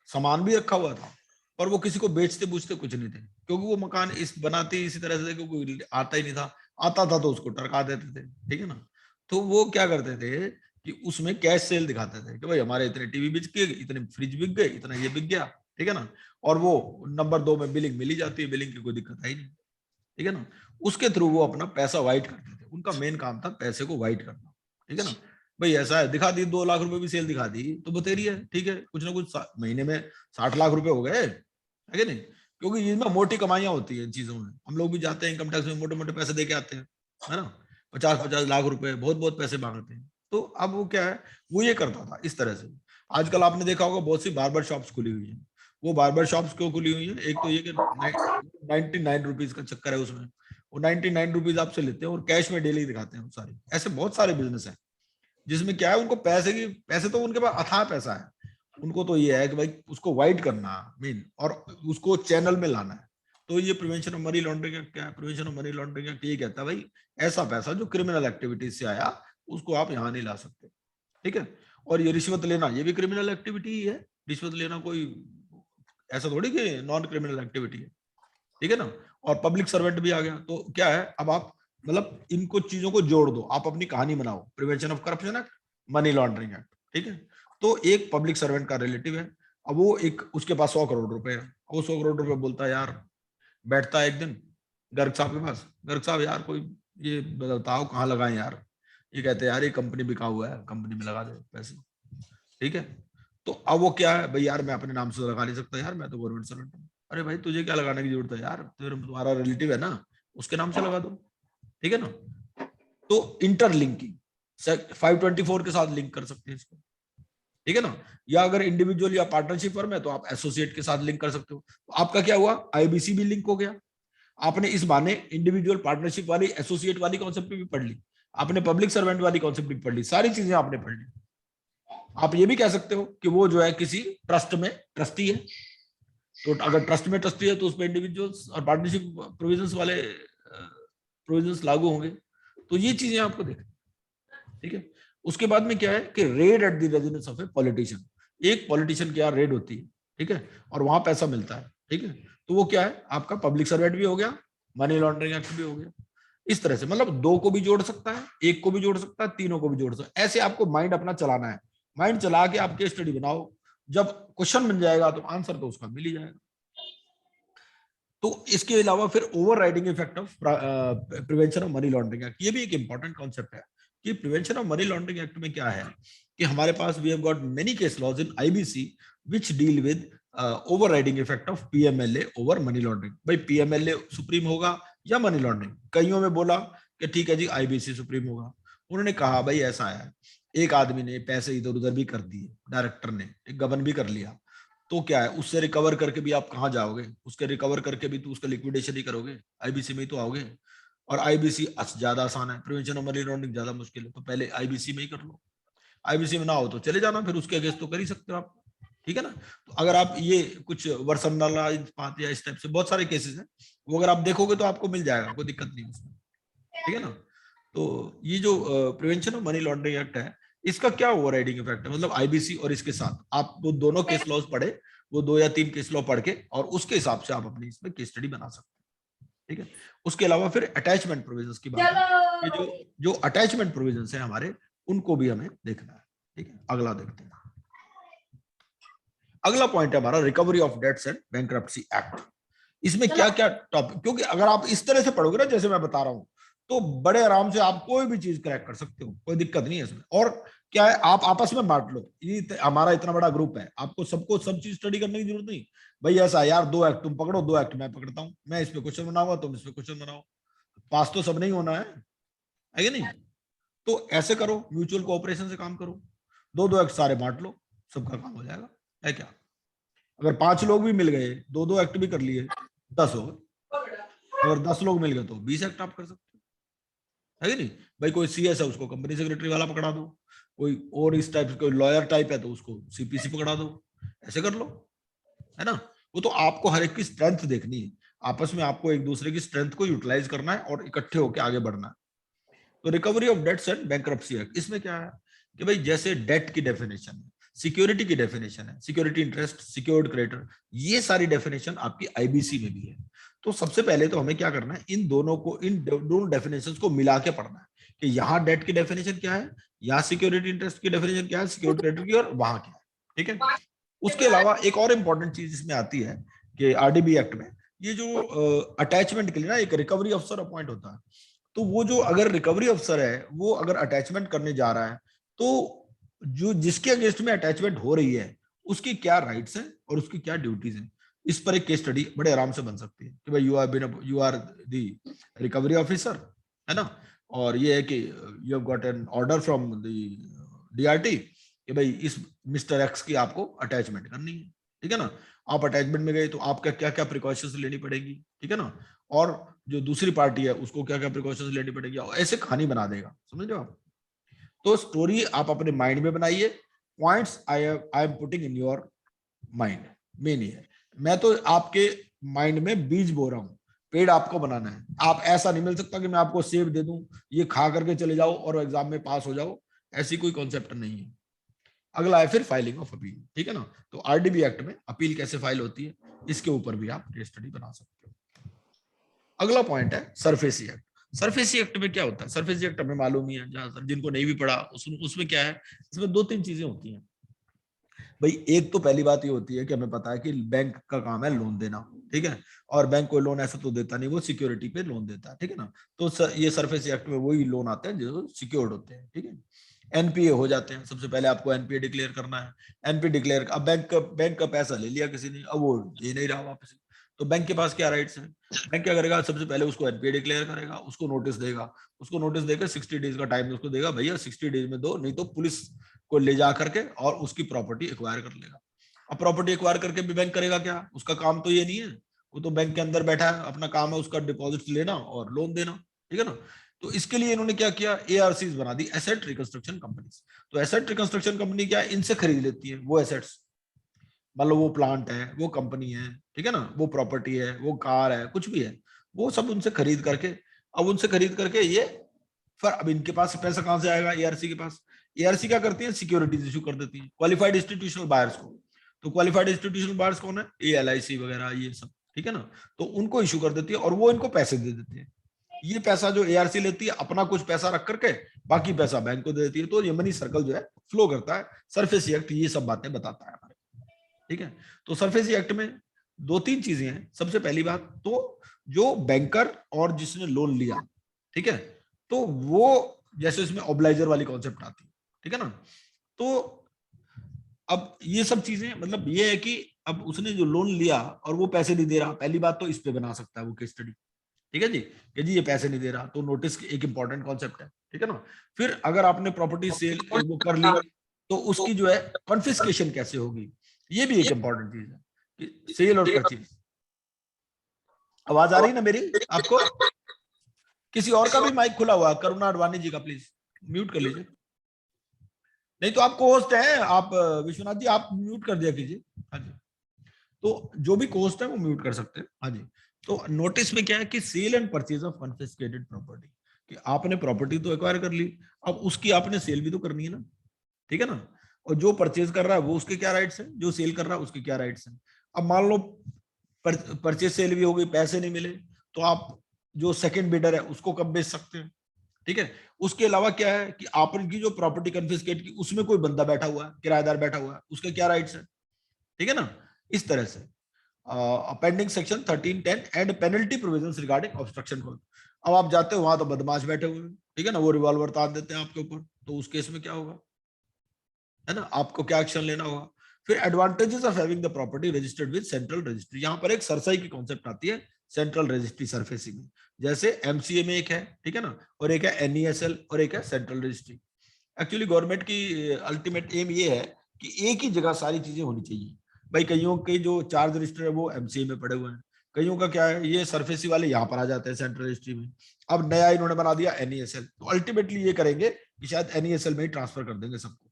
सामान भी रखा हुआ था, पर वो किसी को बेचते बूझते कुछ नहीं थे, क्योंकि वो मकान इस बनाते इसी तरह से, क्योंकि आता ही नहीं था, आता था तो उसको टरका देते थे, ठीक है ना। तो वो क्या करते थे कि उसमें कैश सेल दिखाते थे कि भाई हमारे इतने टीवी बिक गए, इतने फ्रिज बिक गए, इतना ये बिक गया, ठीक है ना। और वो नंबर 2 में बिलिंग मिली जाती है, बिलिंग की कोई दिक्कत है ही नहीं, ठीक है ना। उसके थ्रू वो अपना पैसा वाइट करते थे, उनका मेन काम था पैसे को वाइट करना, ठीक है ना। भाई ऐसा है, दिखा दी 2 लाख रुपए भी सेल दिखा दी तो बतेरी है, ठीक है, कुछ ना कुछ महीने में 60 लाख रुपए हो गए, है कि नहीं। क्योंकि इसमें मोटी कमाइयां होती है इन चीजों में, हम लोग भी जाते हैं इनकम टैक्स में मोटे मोटे पैसे दे के आते हैं, है ना, 50-50 लाख रुपए बहुत बहुत पैसे मांगते हैं। तो अब वो क्या है, वो ये करता था इस तरह से। आजकल आपने देखा होगा बहुत सी बार्बर शॉप्स खुली हुई है। वो बार्बर शॉप्स क्यों खुली हुई है, एक तो ये कि 99 रुपीज का चक्कर है उसमें, वो 99 रुपीज आपसे लेते हैं और कैश में डेली दिखाते हैं सारे। ऐसे बहुत सारे बिजनेस है जिसमें क्या है, उनको पैसे तो उनके पास अथाह पैसा है, उनको तो ये है कि भाई उसको वाइट करना मेन, और उसको चैनल में लाना है। तो ये prevention of money laundering act क्या है, prevention of money laundering act ये कहता है भाई ऐसा पैसा जो क्रिमिनल एक्टिविटीज से आया उसको आप यहाँ नहीं ला सकते, ठीक है। और ये रिश्वत लेना ये भी क्रिमिनल एक्टिविटी ही है, रिश्वत लेना कोई ऐसा थोड़ी कि नॉन क्रिमिनल एक्टिविटी है, ठीक है ना। और पब्लिक सर्वेंट भी आ गया, तो क्या है, अब आप मतलब इनको चीजों को जोड़ दो, आप अपनी कहानी बनाओ, prevention of corruption act, money laundering act, ठीक है। तो एक पब्लिक सर्वेंट का रिलेटिव है, अब वो एक उसके पास 100 करोड़ रुपए है, वो 100 करोड़ रुपए बोलता है यार, बैठता है एक दिन गर्ग साहब के पास, गर्ग साहब यार कोई ये बताओ कहाँ लगाए यार, ये कहते हैं यार ये कंपनी बिका हुआ है, कंपनी में लगा दे पैसे, ठीक है। तो अब वो क्या है, भाई यार मैं अपने नाम से लगा नहीं सकता यार, मैं तो गवर्नमेंट सर्वेंट हूँ। अरे भाई तुझे क्या लगाने की जरूरत है यार, तुम्हारा रिलेटिव है ना, उसके नाम से लगा दो, ठीक है ना। तो इंटरलिंकिंग 524 के साथ लिंक कर सकते हैं इसको, ठीक है ना। या अगर इंडिविजुअल या पार्टनरशिप फर्म है तो आप एसोसिएट के साथ लिंक कर सकते हो। तो आपका क्या हुआ, आईबीसी भी लिंक हो गया, आपने इस बहाने इंडिविजुअल पार्टनरशिप वाली एसोसिएट वाली कॉन्सेप्ट भी पढ़ ली, आपने पब्लिक सर्वेंट वाली कॉन्सेप्ट भी पढ़ ली, सारी चीजें आपने पढ़ ली। आप ये भी कह सकते हो कि वो जो है किसी ट्रस्ट में ट्रस्टी है, तो अगर ट्रस्ट में ट्रस्टी है तो उसमें इंडिविजुअल्स और पार्टनरशिप प्रोविजंस वाले प्रोविजंस लागू होंगे। तो ये चीजें आपको देखें, ठीक है। उसके बाद में क्या है कि red at the residence of a politician, एक पॉलिटिशियन की यहाँ रेड होती है, ठीक है, और वहां पैसा मिलता है, ठीक है। तो वो क्या है, आपका पब्लिक सर्वेंट भी हो गया, मनी लॉन्ड्रिंग एक्ट भी हो गया। इस तरह से मतलब 2 को भी जोड़ सकता है, 1 को भी जोड़ सकता है, 3 को भी जोड़ सकता है। ऐसे आपको माइंड अपना चलाना है, माइंड चला के आप केस स्टडी बनाओ, जब क्वेश्चन बन जाएगा तो आंसर तो उसका मिल ही जाएगा। तो इसके अलावा फिर overriding effect of prevention of money laundering act, ये भी एक इंपॉर्टेंट कॉन्सेप्ट है कि prevention of money laundering act में क्या है कि हमारे पास we have got many case laws in IBC which deal with overriding effect of PMLA over money laundering. भाई पीएमएलए सुप्रीम होगा या मनी लॉन्ड्रिंग, कईयों में बोला कि ठीक है जी आईबीसी सुप्रीम होगा, उन्होंने कहा भाई ऐसा है, एक आदमी ने पैसे इधर उधर भी कर दिए, डायरेक्टर ने एक गबन भी कर लिया, तो क्या है उससे रिकवर करके भी आप कहाँ जाओगे, उसके रिकवर करके भी तो उसका लिक्विडेशन ही करोगे, आईबीसी में ही तो आओगे। और आईबीसी ज्यादा आसान है, प्रिवेंशन ऑफ मनी लॉन्ड्रिंग ज्यादा मुश्किल है, तो पहले आईबीसी में ही कर लो, आईबीसी में ना हो तो चले जाना, फिर उसके अगेंस्ट तो कर ही सकते हो आप, ठीक है ना। तो अगर आप ये कुछ वर्सनला या इस टाइप से बहुत सारे केसेस हैं, वो अगर आप देखोगे तो आपको मिल जाएगा, कोई दिक्कत नहीं उसमें, ठीक है ना। तो ये जो prevention of money laundering act है, इसका क्या ओवरराइडिंग इफेक्ट है, मतलब आईबीसी और इसके साथ आप वो दोनों केस लॉज पढ़े, वो 2 या 3 केस लॉ पढ़ के और उसके हिसाब से आप अपनी इसमें केस स्टडी बना सकते हैं, ठीक है। उसके अलावा फिर अटैचमेंट प्रोविजंस की बात है, ये जो अटैचमेंट प्रोविजंस है हमारे, उनको भी हमें देखना है, ठीक है। अगला देखते हैं, अगला पॉइंट है हमारा recovery of debts and bankruptcy act. इसमें क्या क्या टॉपिक, क्योंकि अगर आप इस तरह से पढ़ोगे ना जैसे मैं बता रहा हूं, तो बड़े आराम से आप कोई भी चीज क्रैक कर सकते हो, कोई दिक्कत नहीं है इसमें। और क्या है, आप आपस में बांट लो, ये हमारा इतना बड़ा ग्रुप है, आपको सबको सब चीज स्टडी करने की जरूरत नहीं। भाई ऐसा यार 2 एक्ट तुम पकड़ो, 2 एक्ट मैं पकड़ता हूँ, मैं इस पे क्वेश्चन बनाऊंगा, तुम इस पे क्वेश्चन बनाओ, पास तो सब नहीं होना है कि नहीं। तो ऐसे करो, म्यूचुअल कोऑपरेशन से काम करो, 2 एक्ट सारे बांट लो, सबका काम हो जाएगा, है क्या। अगर 5 लोग भी मिल गए, 2 एक्ट भी कर लिए, 10 हो गए। अगर 10 लोग मिल गए तो 20 एक्ट आप कर सकते हो, है कि नहीं। भाई कोई सीएस है उसको कंपनी सेक्रेटरी वाला पकड़ा दो, कोई और इस टाइप कोई लॉयर टाइप है तो उसको सीपीसी पकड़ा दो, ऐसे कर लो, है ना। वो तो आपको हर एक की स्ट्रेंथ देखनी है, आपस में आपको एक दूसरे की स्ट्रेंथ को यूटिलाइज करना है और इकट्ठे होकर आगे बढ़ना है। तो recovery of debts and bankruptcy act, इसमें क्या है कि भाई जैसे डेट की डेफिनेशन है, सिक्योरिटी की डेफिनेशन है, सिक्योरिटी इंटरेस्ट, सिक्योर्ड क्रेडिटर, ये सारी डेफिनेशन आपकी आईबीसी में भी है। तो सबसे पहले तो हमें क्या करना है, इन दोनों को, इन दोनों डेफिनेशंस को मिला के पढ़ना है कि यहाँ डेट की डेफिनेशन क्या है, यहाँ सिक्योरिटी इंटरेस्ट की डेफिनेशन क्या है, सिक्योर्ड क्रेडिटर की, और वहां क्या है। ठीक है, उसके अलावा एक और इंपॉर्टेंट चीज इसमें आती है कि आरडीबी एक्ट में ये जो अटैचमेंट के लिए ना एक रिकवरी अफसर अपॉइंट होता है, तो वो जो अगर रिकवरी अफसर है वो अगर अटैचमेंट करने जा रहा है, तो जो जिसके अगेंस्ट में अटैचमेंट हो रही है उसकी क्या राइट्स हैं और उसकी क्या ड्यूटीज हैं, इस पर एक केस स्टडी बड़े आराम से बन सकती है कि भाई you are the recovery officer, है ना, और ये है कि you have got an order from the DRT कि भाई इस मिस्टर एक्स की आपको अटैचमेंट करनी है। ठीक है ना, आप अटैचमेंट में गए तो आपका क्या क्या प्रिकॉशंस लेनी पड़ेगी, ठीक है ना, और जो दूसरी पार्टी है उसको क्या क्या प्रिकॉशंस लेनी पड़ेगी, ऐसे कहानी बना देगा, समझ रहे हो आप। तो स्टोरी आप अपने माइंड में बनाइए, points I am putting in your mind, main ये, मैं तो आपके माइंड में बीज बो रहा हूं, पेड़ आपको बनाना है। आप ऐसा नहीं मिल सकता कि मैं आपको सेब दे दूं, ये खा करके चले जाओ और एग्जाम में पास हो जाओ, ऐसी कोई कॉन्सेप्ट नहीं है। अगला है फिर फाइलिंग ऑफ अपील, ठीक है ना, तो आरडीबी एक्ट में अपील कैसे फाइल होती है, इसके ऊपर भी आप केस स्टडी बना सकते हो। अगला पॉइंट है सरफेसी एक्ट। सरफेसी एक्ट में क्या होता है, सरफेसी एक्ट हमें मालूम ही है, जहां जिनको नहीं भी पढ़ा उसमें क्या है, इसमें दो तीन चीजें होती हैं भाई। एक तो पहली बात ये होती है कि हमें पता है कि बैंक का काम है लोन देना, ठीक है, और बैंक कोई लोन ऐसा तो देता नहीं, वो सिक्योरिटी पे लोन देता है, ठीक है ना, तो ये सरफेसी एक्ट में वही लोन आते हैं जो सिक्योर्ड होते हैं, ठीक है। एनपीए हो जाते हैं, सबसे पहले आपको एनपीए डिक्लेयर करना है, एनपीए डिक्लेयर, अब बैंक का पैसा ले लिया किसी ने, अब वो दे नहीं रहा वापस, तो बैंक के पास क्या राइट्स हैं, बैंक क्या करेगा, सबसे पहले उसको एनपीए डिक्लेयर करेगा, उसको नोटिस देगा, उसको नोटिस देकर 60 डेज का टाइम उसको देगा, भैया 60 डेज में दो, नहीं तो पुलिस को ले जा करके और उसकी प्रॉपर्टी एक्वायर कर लेगा। अब प्रॉपर्टी एक्वायर करके भी बैंक करेगा क्या, उसका काम तो ये नहीं है, वो तो बैंक के अंदर बैठा है, अपना काम है उसका डिपॉजिट लेना और लोन देना, ठीक है ना। तो इसके लिए इन्होंने क्या किया, एआरसीज बना दी, एसेट रिकंस्ट्रक्शन कंपनीज। तो एसेट रिकंस्ट्रक्शन कंपनी क्या है, इनसे खरीद लेती है वो एसेट्स, मतलब वो प्लांट है, वो कंपनी है, ठीक है ना, वो प्रॉपर्टी है, वो कार है, कुछ भी है, वो सब उनसे खरीद करके, अब उनसे खरीद करके ये फिर, अब इनके पास पैसा कहां से आएगा, एआरसी के पास। एआरसी क्या करती है, सिक्योरिटीज इशू कर देती है क्वालिफाइड इंस्टीट्यूशनल बायर्स को। तो क्वालिफाइड इंस्टीट्यूशनल बायर्स कौन है, ये एलआईसी वगैरह ये सब, ठीक है ना, तो उनको इशू कर देती है और वो इनको पैसे दे देती है। ये पैसा जो एआरसी लेती है अपना कुछ पैसा रख करके बाकी पैसा बैंक को दे देती है, तो ये मनी सर्कल जो है फ्लो करता है। सरफेसी एक्ट ये सब बातें बताता है हमारे, ठीक है। तो सरफेसी एक्ट में दो तीन चीजें हैं। सबसे पहली बात तो जो बैंकर और जिसने लोन लिया, ठीक है, तो वो जैसे इसमें ऑब्लाइजर वाली कॉन्सेप्ट आती है, ठीक है ना, तो अब ये सब चीजें मतलब ये है कि अब उसने जो लोन लिया और वो पैसे नहीं दे रहा, पहली बात तो इस पे बना सकता है वो केस स्टडी, ठीक है जी, कि जी ये पैसे नहीं दे रहा, तो नोटिस एक इंपॉर्टेंट कॉन्सेप्ट है, ठीक है ना। फिर अगर आपने प्रॉपर्टी सेल वो कर ली तो उसकी जो है कॉन्फिस्केशन कैसे होगी, ये भी एक इंपॉर्टेंट चीज है कि सेल और परचेज। आवाज आ रही ना मेरी आपको, किसी और का भी माइक खुला हुआ, करुणा अडवाणी जी का प्लीज म्यूट कर लीजिए, नहीं तो आपको होस्ट है, आप विश्वनाथ जी आप म्यूट कर दिया कीजिए। हाँ जी, तो जो भी कोस्ट है वो म्यूट कर सकते हैं। हाँ जी, तो नोटिस में क्या है कि sale and purchase of confiscated property, कि आपने प्रॉपर्टी तो एक्वायर कर ली, अब उसकी आपने सेल भी तो करनी है ना, ठीक है ना, और जो परचेज कर रहा है वो उसके क्या राइट्स हैं, जो सेल कर रहा है उसके क्या राइट्स हैं। अब मान लो परचेज सेल भी हो गई, पैसे नहीं मिले, तो आप जो सेकंड बिडर है उसको कब बेच सकते हैं, ठीक है। उसके अलावा क्या है कि आपकी जो प्रॉपर्टी कन्फिस्केट की उसमें कोई बंदा बैठा हुआ है, किराएदार बैठा हुआ है, उसके क्या राइट्स है, ठीक है ना। इस तरह से appending section 1310 and penalty provisions regarding obstruction cause. अब आप जाते हो वहां तो बदमाश बैठे हुए हैं, ठीक है ना, वो रिवॉल्वर तान देते हैं आपके ऊपर, तो उस केस में क्या होगा, है ना, आपको क्या एक्शन लेना होगा। फिर advantages of having the property registered with central registry, यहां पर एक सरसाई की कॉन्सेप्ट आती है सेंट्रल रजिस्ट्री सरफेसी में, जैसे एमसीए में एक है, ठीक है ना, और एक है एनईएसएल और एक है सेंट्रल रजिस्ट्री। एक्चुअली गवर्नमेंट की अल्टीमेट एम ये है कि एक ही जगह सारी चीजें होनी चाहिए। भाई कईयों के जो चार्ज रजिस्टर है वो एमसीए में पड़े हुए हैं, कईयों का क्या है ये सरफेसी वाले यहाँ पर आ जाते हैं सेंट्रल रजिस्ट्री में, अब नया इन्होंने बना दिया एनईएसएल, तो अल्टीमेटली ये करेंगे कि शायद एनईएसएल में ही ट्रांसफर कर देंगे सबको,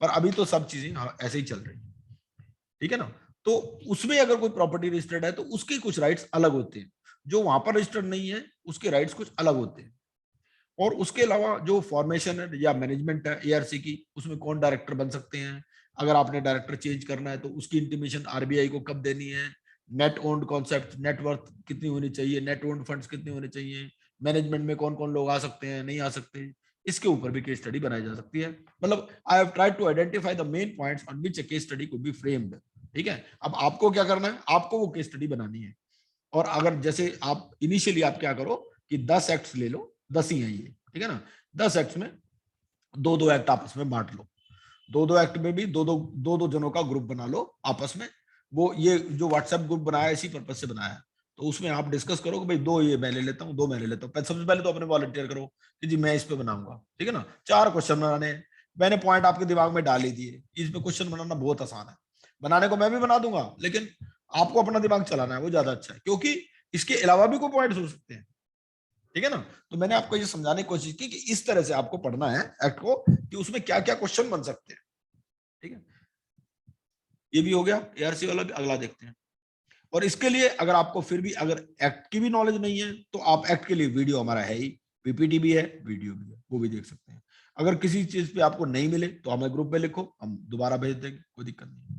पर अभी तो सब चीजें ऐसे ही चल रही है, ठीक है ना। तो उसमें अगर कोई प्रॉपर्टी रजिस्टर्ड है तो उसके कुछ राइट्स अलग होते हैं, जो वहां पर रजिस्टर्ड नहीं है उसके राइट्स कुछ अलग होते हैं। और उसके अलावा जो फॉर्मेशन है या मैनेजमेंट है एआरसी की, उसमें कौन डायरेक्टर बन सकते हैं, अगर आपने डायरेक्टर चेंज करना है तो उसकी इंटीमेशन आरबीआई को कब देनी है, नेट ओन्ड कॉन्सेप्ट, नेटवर्थ कितनी होनी चाहिए, नेट ओन्ड फंड्स कितने होने चाहिए, मैनेजमेंट में कौन कौन लोग आ सकते हैं नहीं आ सकते, इसके ऊपर भी केस स्टडी बनाई जा सकती है। मतलब I have tried to identify the main points on which a case study could be framed. ठीक है, अब आपको क्या करना है, आपको वो केस स्टडी बनानी है। और अगर जैसे आप इनिशियली आप क्या करो कि 10 एक्ट्स ले लो, 10 ही है ये, ठीक है ना, 10 एक्ट्स में दो दो एक्ट आपस में बांट लो, दो दो एक्ट में भी दो दो जनों का ग्रुप बना लो आपस में। वो ये जो व्हाट्सएप ग्रुप बनाया इसी पर्पज से बनाया है, तो उसमें आप डिस्कस करो कि भाई दो ये मैं ले लेता हूँ, दो मैं ले लेता हूँ। सबसे पहले तो अपने वॉलंटियर करो कि जी मैं इस पे बनाऊंगा, ठीक है ना, 4 क्वेश्चन बनाने हैं, मैंने पॉइंट आपके दिमाग में डाल ही दिए, इस पे क्वेश्चन बनाना बहुत आसान है, बनाने को मैं भी बना दूंगा, लेकिन आपको अपना दिमाग चलाना है, वो ज्यादा अच्छा है, क्योंकि इसके अलावा भी कोई पॉइंट हो सकते हैं, ठीक है ना। तो मैंने आपको ये समझाने की कोशिश की कि इस तरह से आपको पढ़ना है एक्ट को कि उसमें क्या क्या क्वेश्चन बन सकते हैं, ठीक है। ये भी हो गया एआरसी वाला भी, अगला देखते हैं। और इसके लिए अगर आपको फिर भी अगर एक्ट की भी नॉलेज नहीं है तो आप एक्ट के लिए वीडियो हमारा है ही, पीपीटी भी है, वीडियो भी है, वो भी देख सकते हैं। अगर किसी चीज पे आपको नहीं मिले तो हमें ग्रुप में लिखो, हम दोबारा भेज देंगे, कोई दिक्कत नहीं।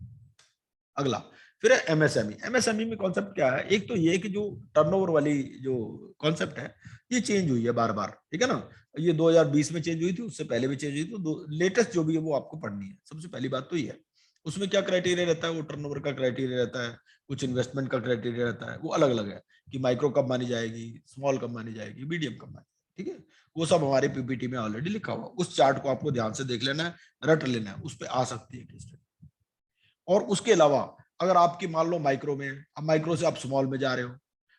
अगला फिर है एमएसएमई। एमएसएमई में कॉन्सेप्ट क्या है, एक तो ये कि जो टर्नओवर वाली जो कॉन्सेप्ट है ये चेंज हुई है बार बार, ठीक है ना, ये 2020 में चेंज हुई थी, उससे पहले भी चेंज हुई थी, तो लेटेस्ट जो भी है वो आपको पढ़नी है। सबसे पहली बात तो ये है, उसमें क्या क्राइटेरिया रहता है, वो टर्नओवर का क्राइटेरिया रहता है, कुछ इन्वेस्टमेंट का क्राइटेरिया रहता है, वो अलग अलग है कि माइक्रो कब मानी जाएगी, स्मॉल कब मानी जाएगी, मीडियम कब मानी, ठीक है। वो सब हमारे पीपीटी में ऑलरेडी लिखा हुआ, उस चार्ट को आपको ध्यान से देख लेना है, रट लेना है, उस पर आ सकती है केस स्टडी। और उसके अलावा अगर आपकी मान लो माइक्रो में, अब माइक्रो से आप स्मॉल में जा रहे हो,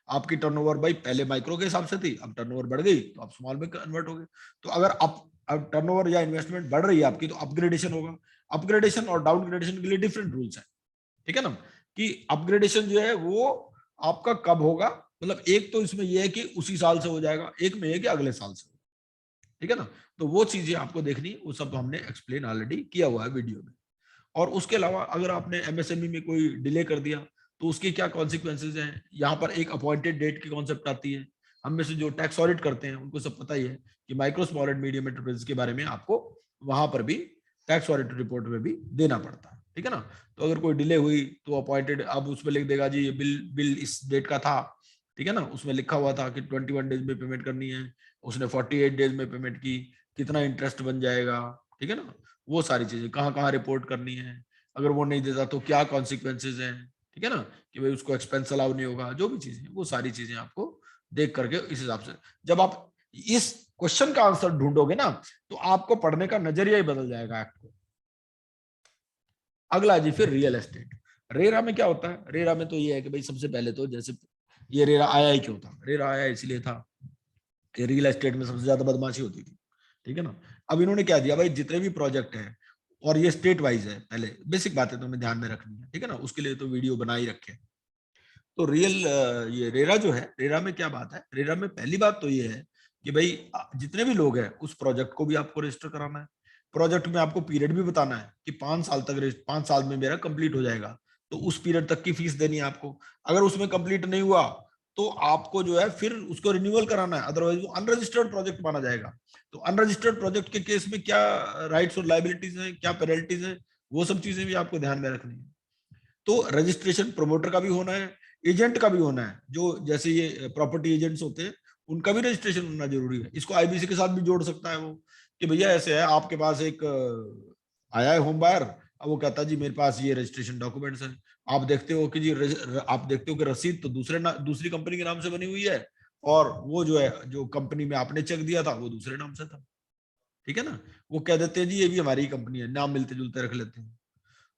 आपकी टर्नओवर भाई पहले माइक्रो के हिसाब से थी, अब टर्नओवर बढ़ गई तो आप स्मॉल में कन्वर्ट हो गए, तो अगर आप अब टर्नओवर या इन्वेस्टमेंट बढ़ रही है आपकी तो अपग्रेडेशन होगा। अपग्रेडेशन और डाउनग्रेडेशन के लिए डिफरेंट रूल्स है, ठीक है ना, कि अपग्रेडेशन जो है वो आपका कब होगा, मतलब एक तो इसमें यह है कि उसी साल से हो जाएगा, एक में है कि अगले साल से, ठीक है ना। तो वो चीजें आपको देखनी, वो सब हमने एक्सप्लेन ऑलरेडी किया हुआ है वीडियो में। और उसके अलावा अगर आपने एमएसएमई में कोई डिले कर दिया तो उसके क्या कॉन्सिक्वेंसेज हैं, यहाँ पर एक अपॉइंटेड डेट की कॉन्सेप्ट आती है। हम में से जो टैक्स ऑडिट करते हैं उनको सब पता ही है कि micro small and medium enterprise के बारे में आपको वहां पर भी टैक्स ऑडिट रिपोर्ट में भी देना पड़ता है, ठीक है ना। तो अगर कोई डिले हुई तो अपॉइंटेड, अब उसमें लिख देगा जी ये बिल इस डेट का था, ठीक है ना, उसमें लिखा हुआ था कि 21 डेज में पेमेंट करनी है, उसने 48 डेज में पेमेंट की, कितना इंटरेस्ट बन जाएगा, ठीक है ना, वो सारी चीजें कहाँ कहाँ रिपोर्ट करनी है, अगर वो नहीं देता तो क्या कॉन्सिक्वेंसेज हैं, ठीक है ना, कि भाई उसको एक्सपेंस अलाउ नहीं होगा, जो भी चीजें वो सारी चीजें आपको देख करके इस हिसाब से जब आप इस क्वेश्चन का आंसर ढूंढोगे ना तो आपको पढ़ने का नजरिया ही बदल जाएगा एक्ट को। अगला जी फिर रियल एस्टेट। रेरा में क्या होता है, रेरा में तो ये है कि भाई सबसे पहले तो जैसे ये रेरा आया ही क्यों था, रेरा आया इसलिए था कि रियल एस्टेट में सबसे ज्यादा बदमाशी होती थी, ठीक है ना। अब इन्होंने क्या दिया भाई, जितने भी प्रोजेक्ट हैं और ये स्टेट वाइज है, पहले बेसिक बातें तो हमें ध्यान में रखनी है, ठीक है ना, उसके लिए तो वीडियो बना ही रखे। तो रियल ये रेरा जो है, रेरा में क्या बात है, रेरा में पहली बात तो ये है कि भाई जितने भी लोग हैं उस प्रोजेक्ट को भी आपको रजिस्टर कराना है। प्रोजेक्ट में आपको पीरियड भी बताना है कि 5 साल तक, 5 साल में मेरा कंप्लीट हो जाएगा, तो उस पीरियड तक की फीस देनी है आपको। अगर उसमें कंप्लीट नहीं हुआ तो आपको जो है फिर उसको रिन्यूअल कराना है, अदरवाइज वो अनरजिस्टर्ड प्रोजेक्ट माना जाएगा। तो अनरजिस्टर्ड प्रोजेक्ट के केस में क्या राइट्स और लाइबिलिटीज हैं, क्या पेनल्टीज हैं, वो सब चीजें भी आपको ध्यान में रखनी है। तो रजिस्ट्रेशन प्रमोटर का भी होना है, एजेंट का भी होना है, जो जैसे ये प्रॉपर्टी एजेंट्स होते हैं उनका भी रजिस्ट्रेशन होना जरूरी है। इसको आईबीसी के साथ भी जोड़ सकता है वो कि भैया ऐसे है, आपके पास एक आया है होम बायर, अब वो कहता है जी मेरे पास ये रजिस्ट्रेशन डॉक्यूमेंट्स हैं, आप देखते हो कि जी आप देखते हो कि रसीद तो दूसरी कंपनी के नाम से बनी हुई है, और वो जो है जो कंपनी में आपने चेक दिया था वो दूसरे नाम से था, ठीक है ना। वो कह देते हैं जी ये भी हमारी कंपनी है, नाम मिलते जुलते रख लेते हैं।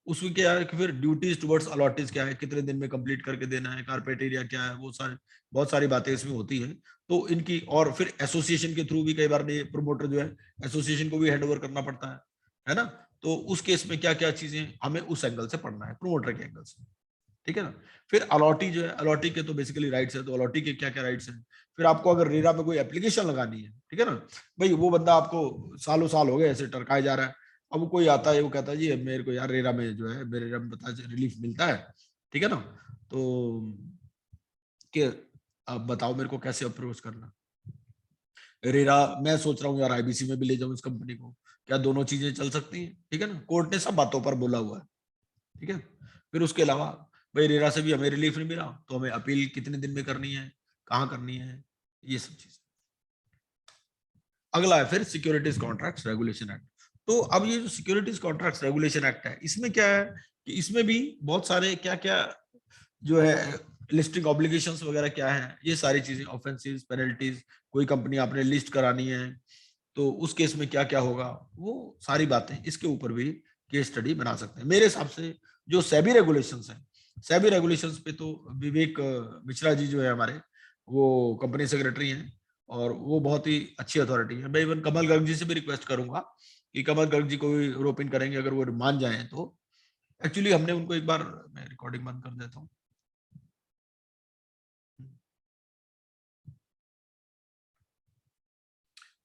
उसमें क्या है कि फिर ड्यूटीज टुवर्ड्स अलॉटेज क्या है, कितने दिन में कंप्लीट करके देना है, कारपेट एरिया क्या है, वो सारे बहुत सारी बातें इसमें होती हैं। तो इनकी और फिर एसोसिएशन के थ्रू भी कई बार प्रमोटर जो है एसोसिएशन को भी हैंड ओवर करना पड़ता है ना। तो उस केस में क्या क्या चीजें हमें उस एंगल से पढ़ना है, प्रमोटर के एंगल से, ठीक है ना। फिर अलॉटी जो है, अलॉटी के तो बेसिकली राइट्स है, तो अलॉटी के क्या क्या राइट्स हैं। फिर आपको अगर रेरा में कोई एप्लीकेशन लगानी है, ठीक है ना, भाई वो बंदा आपको सालों साल हो गए ऐसे टरकाए जा रहा है, अब वो कोई आता है वो कहता है जी मेरे को यार रेरा में जो है, मेरे रेरा में बता रिलीफ मिलता है, ठीक है ना, तो कि अब बताओ मेरे को कैसे अप्रोच करना। रेरा, मैं सोच रहा हूँ यार आईबीसी में भी ले जाऊं इस कंपनी को, क्या दोनों चीजें चल सकती हैं? ठीक है ना, कोर्ट ने सब बातों पर बोला हुआ है। ठीक है, फिर उसके अलावा भाई रेरा से भी हमें रिलीफ नहीं मिला तो हमें अपील कितने दिन में करनी है, कहाँ करनी है, ये सब चीजें। अगला है फिर सिक्योरिटीज कॉन्ट्रैक्ट्स रेगुलेशन एक्ट। तो अब ये जो सिक्योरिटीज कॉन्ट्रैक्ट्स रेगुलेशन एक्ट है, इसमें क्या है कि इसमें भी बहुत सारे क्या क्या जो है लिस्टिंग ऑब्लिगेशंस वगैरह क्या है, ये सारी चीजें, ऑफेंसेस, पेनल्टीज, कोई कंपनी आपने लिस्ट करानी है तो उस केस में क्या क्या होगा, वो सारी बातें इसके ऊपर भी केस स्टडी बना सकते हैं। मेरे हिसाब से जो सेबी रेगुलेशंस हैं, सेबी रेगुलेशंस पे तो विवेक मिश्रा जी जो है हमारे, वो कंपनी सेक्रेटरी हैं और वो बहुत ही अच्छी अथॉरिटी है। मैं इवन कमल गर्ग जी से भी रिक्वेस्ट करूंगा कि कमल गर्ग जी को भी रोप इन करेंगे अगर वो मान जाए तो। एक्चुअली हमने उनको एक बार, मैं रिकॉर्डिंग बंद कर देता हूँ।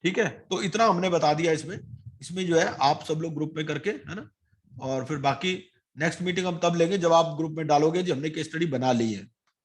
ठीक है, तो इतना हमने बता दिया इसमें। इसमें जो है आप सब लोग ग्रुप में करके, है ना, और फिर बाकी नेक्स्ट मीटिंग हम तब लेंगे जब आप ग्रुप में डालोगे जी हमने केस स्टडी बना ली है।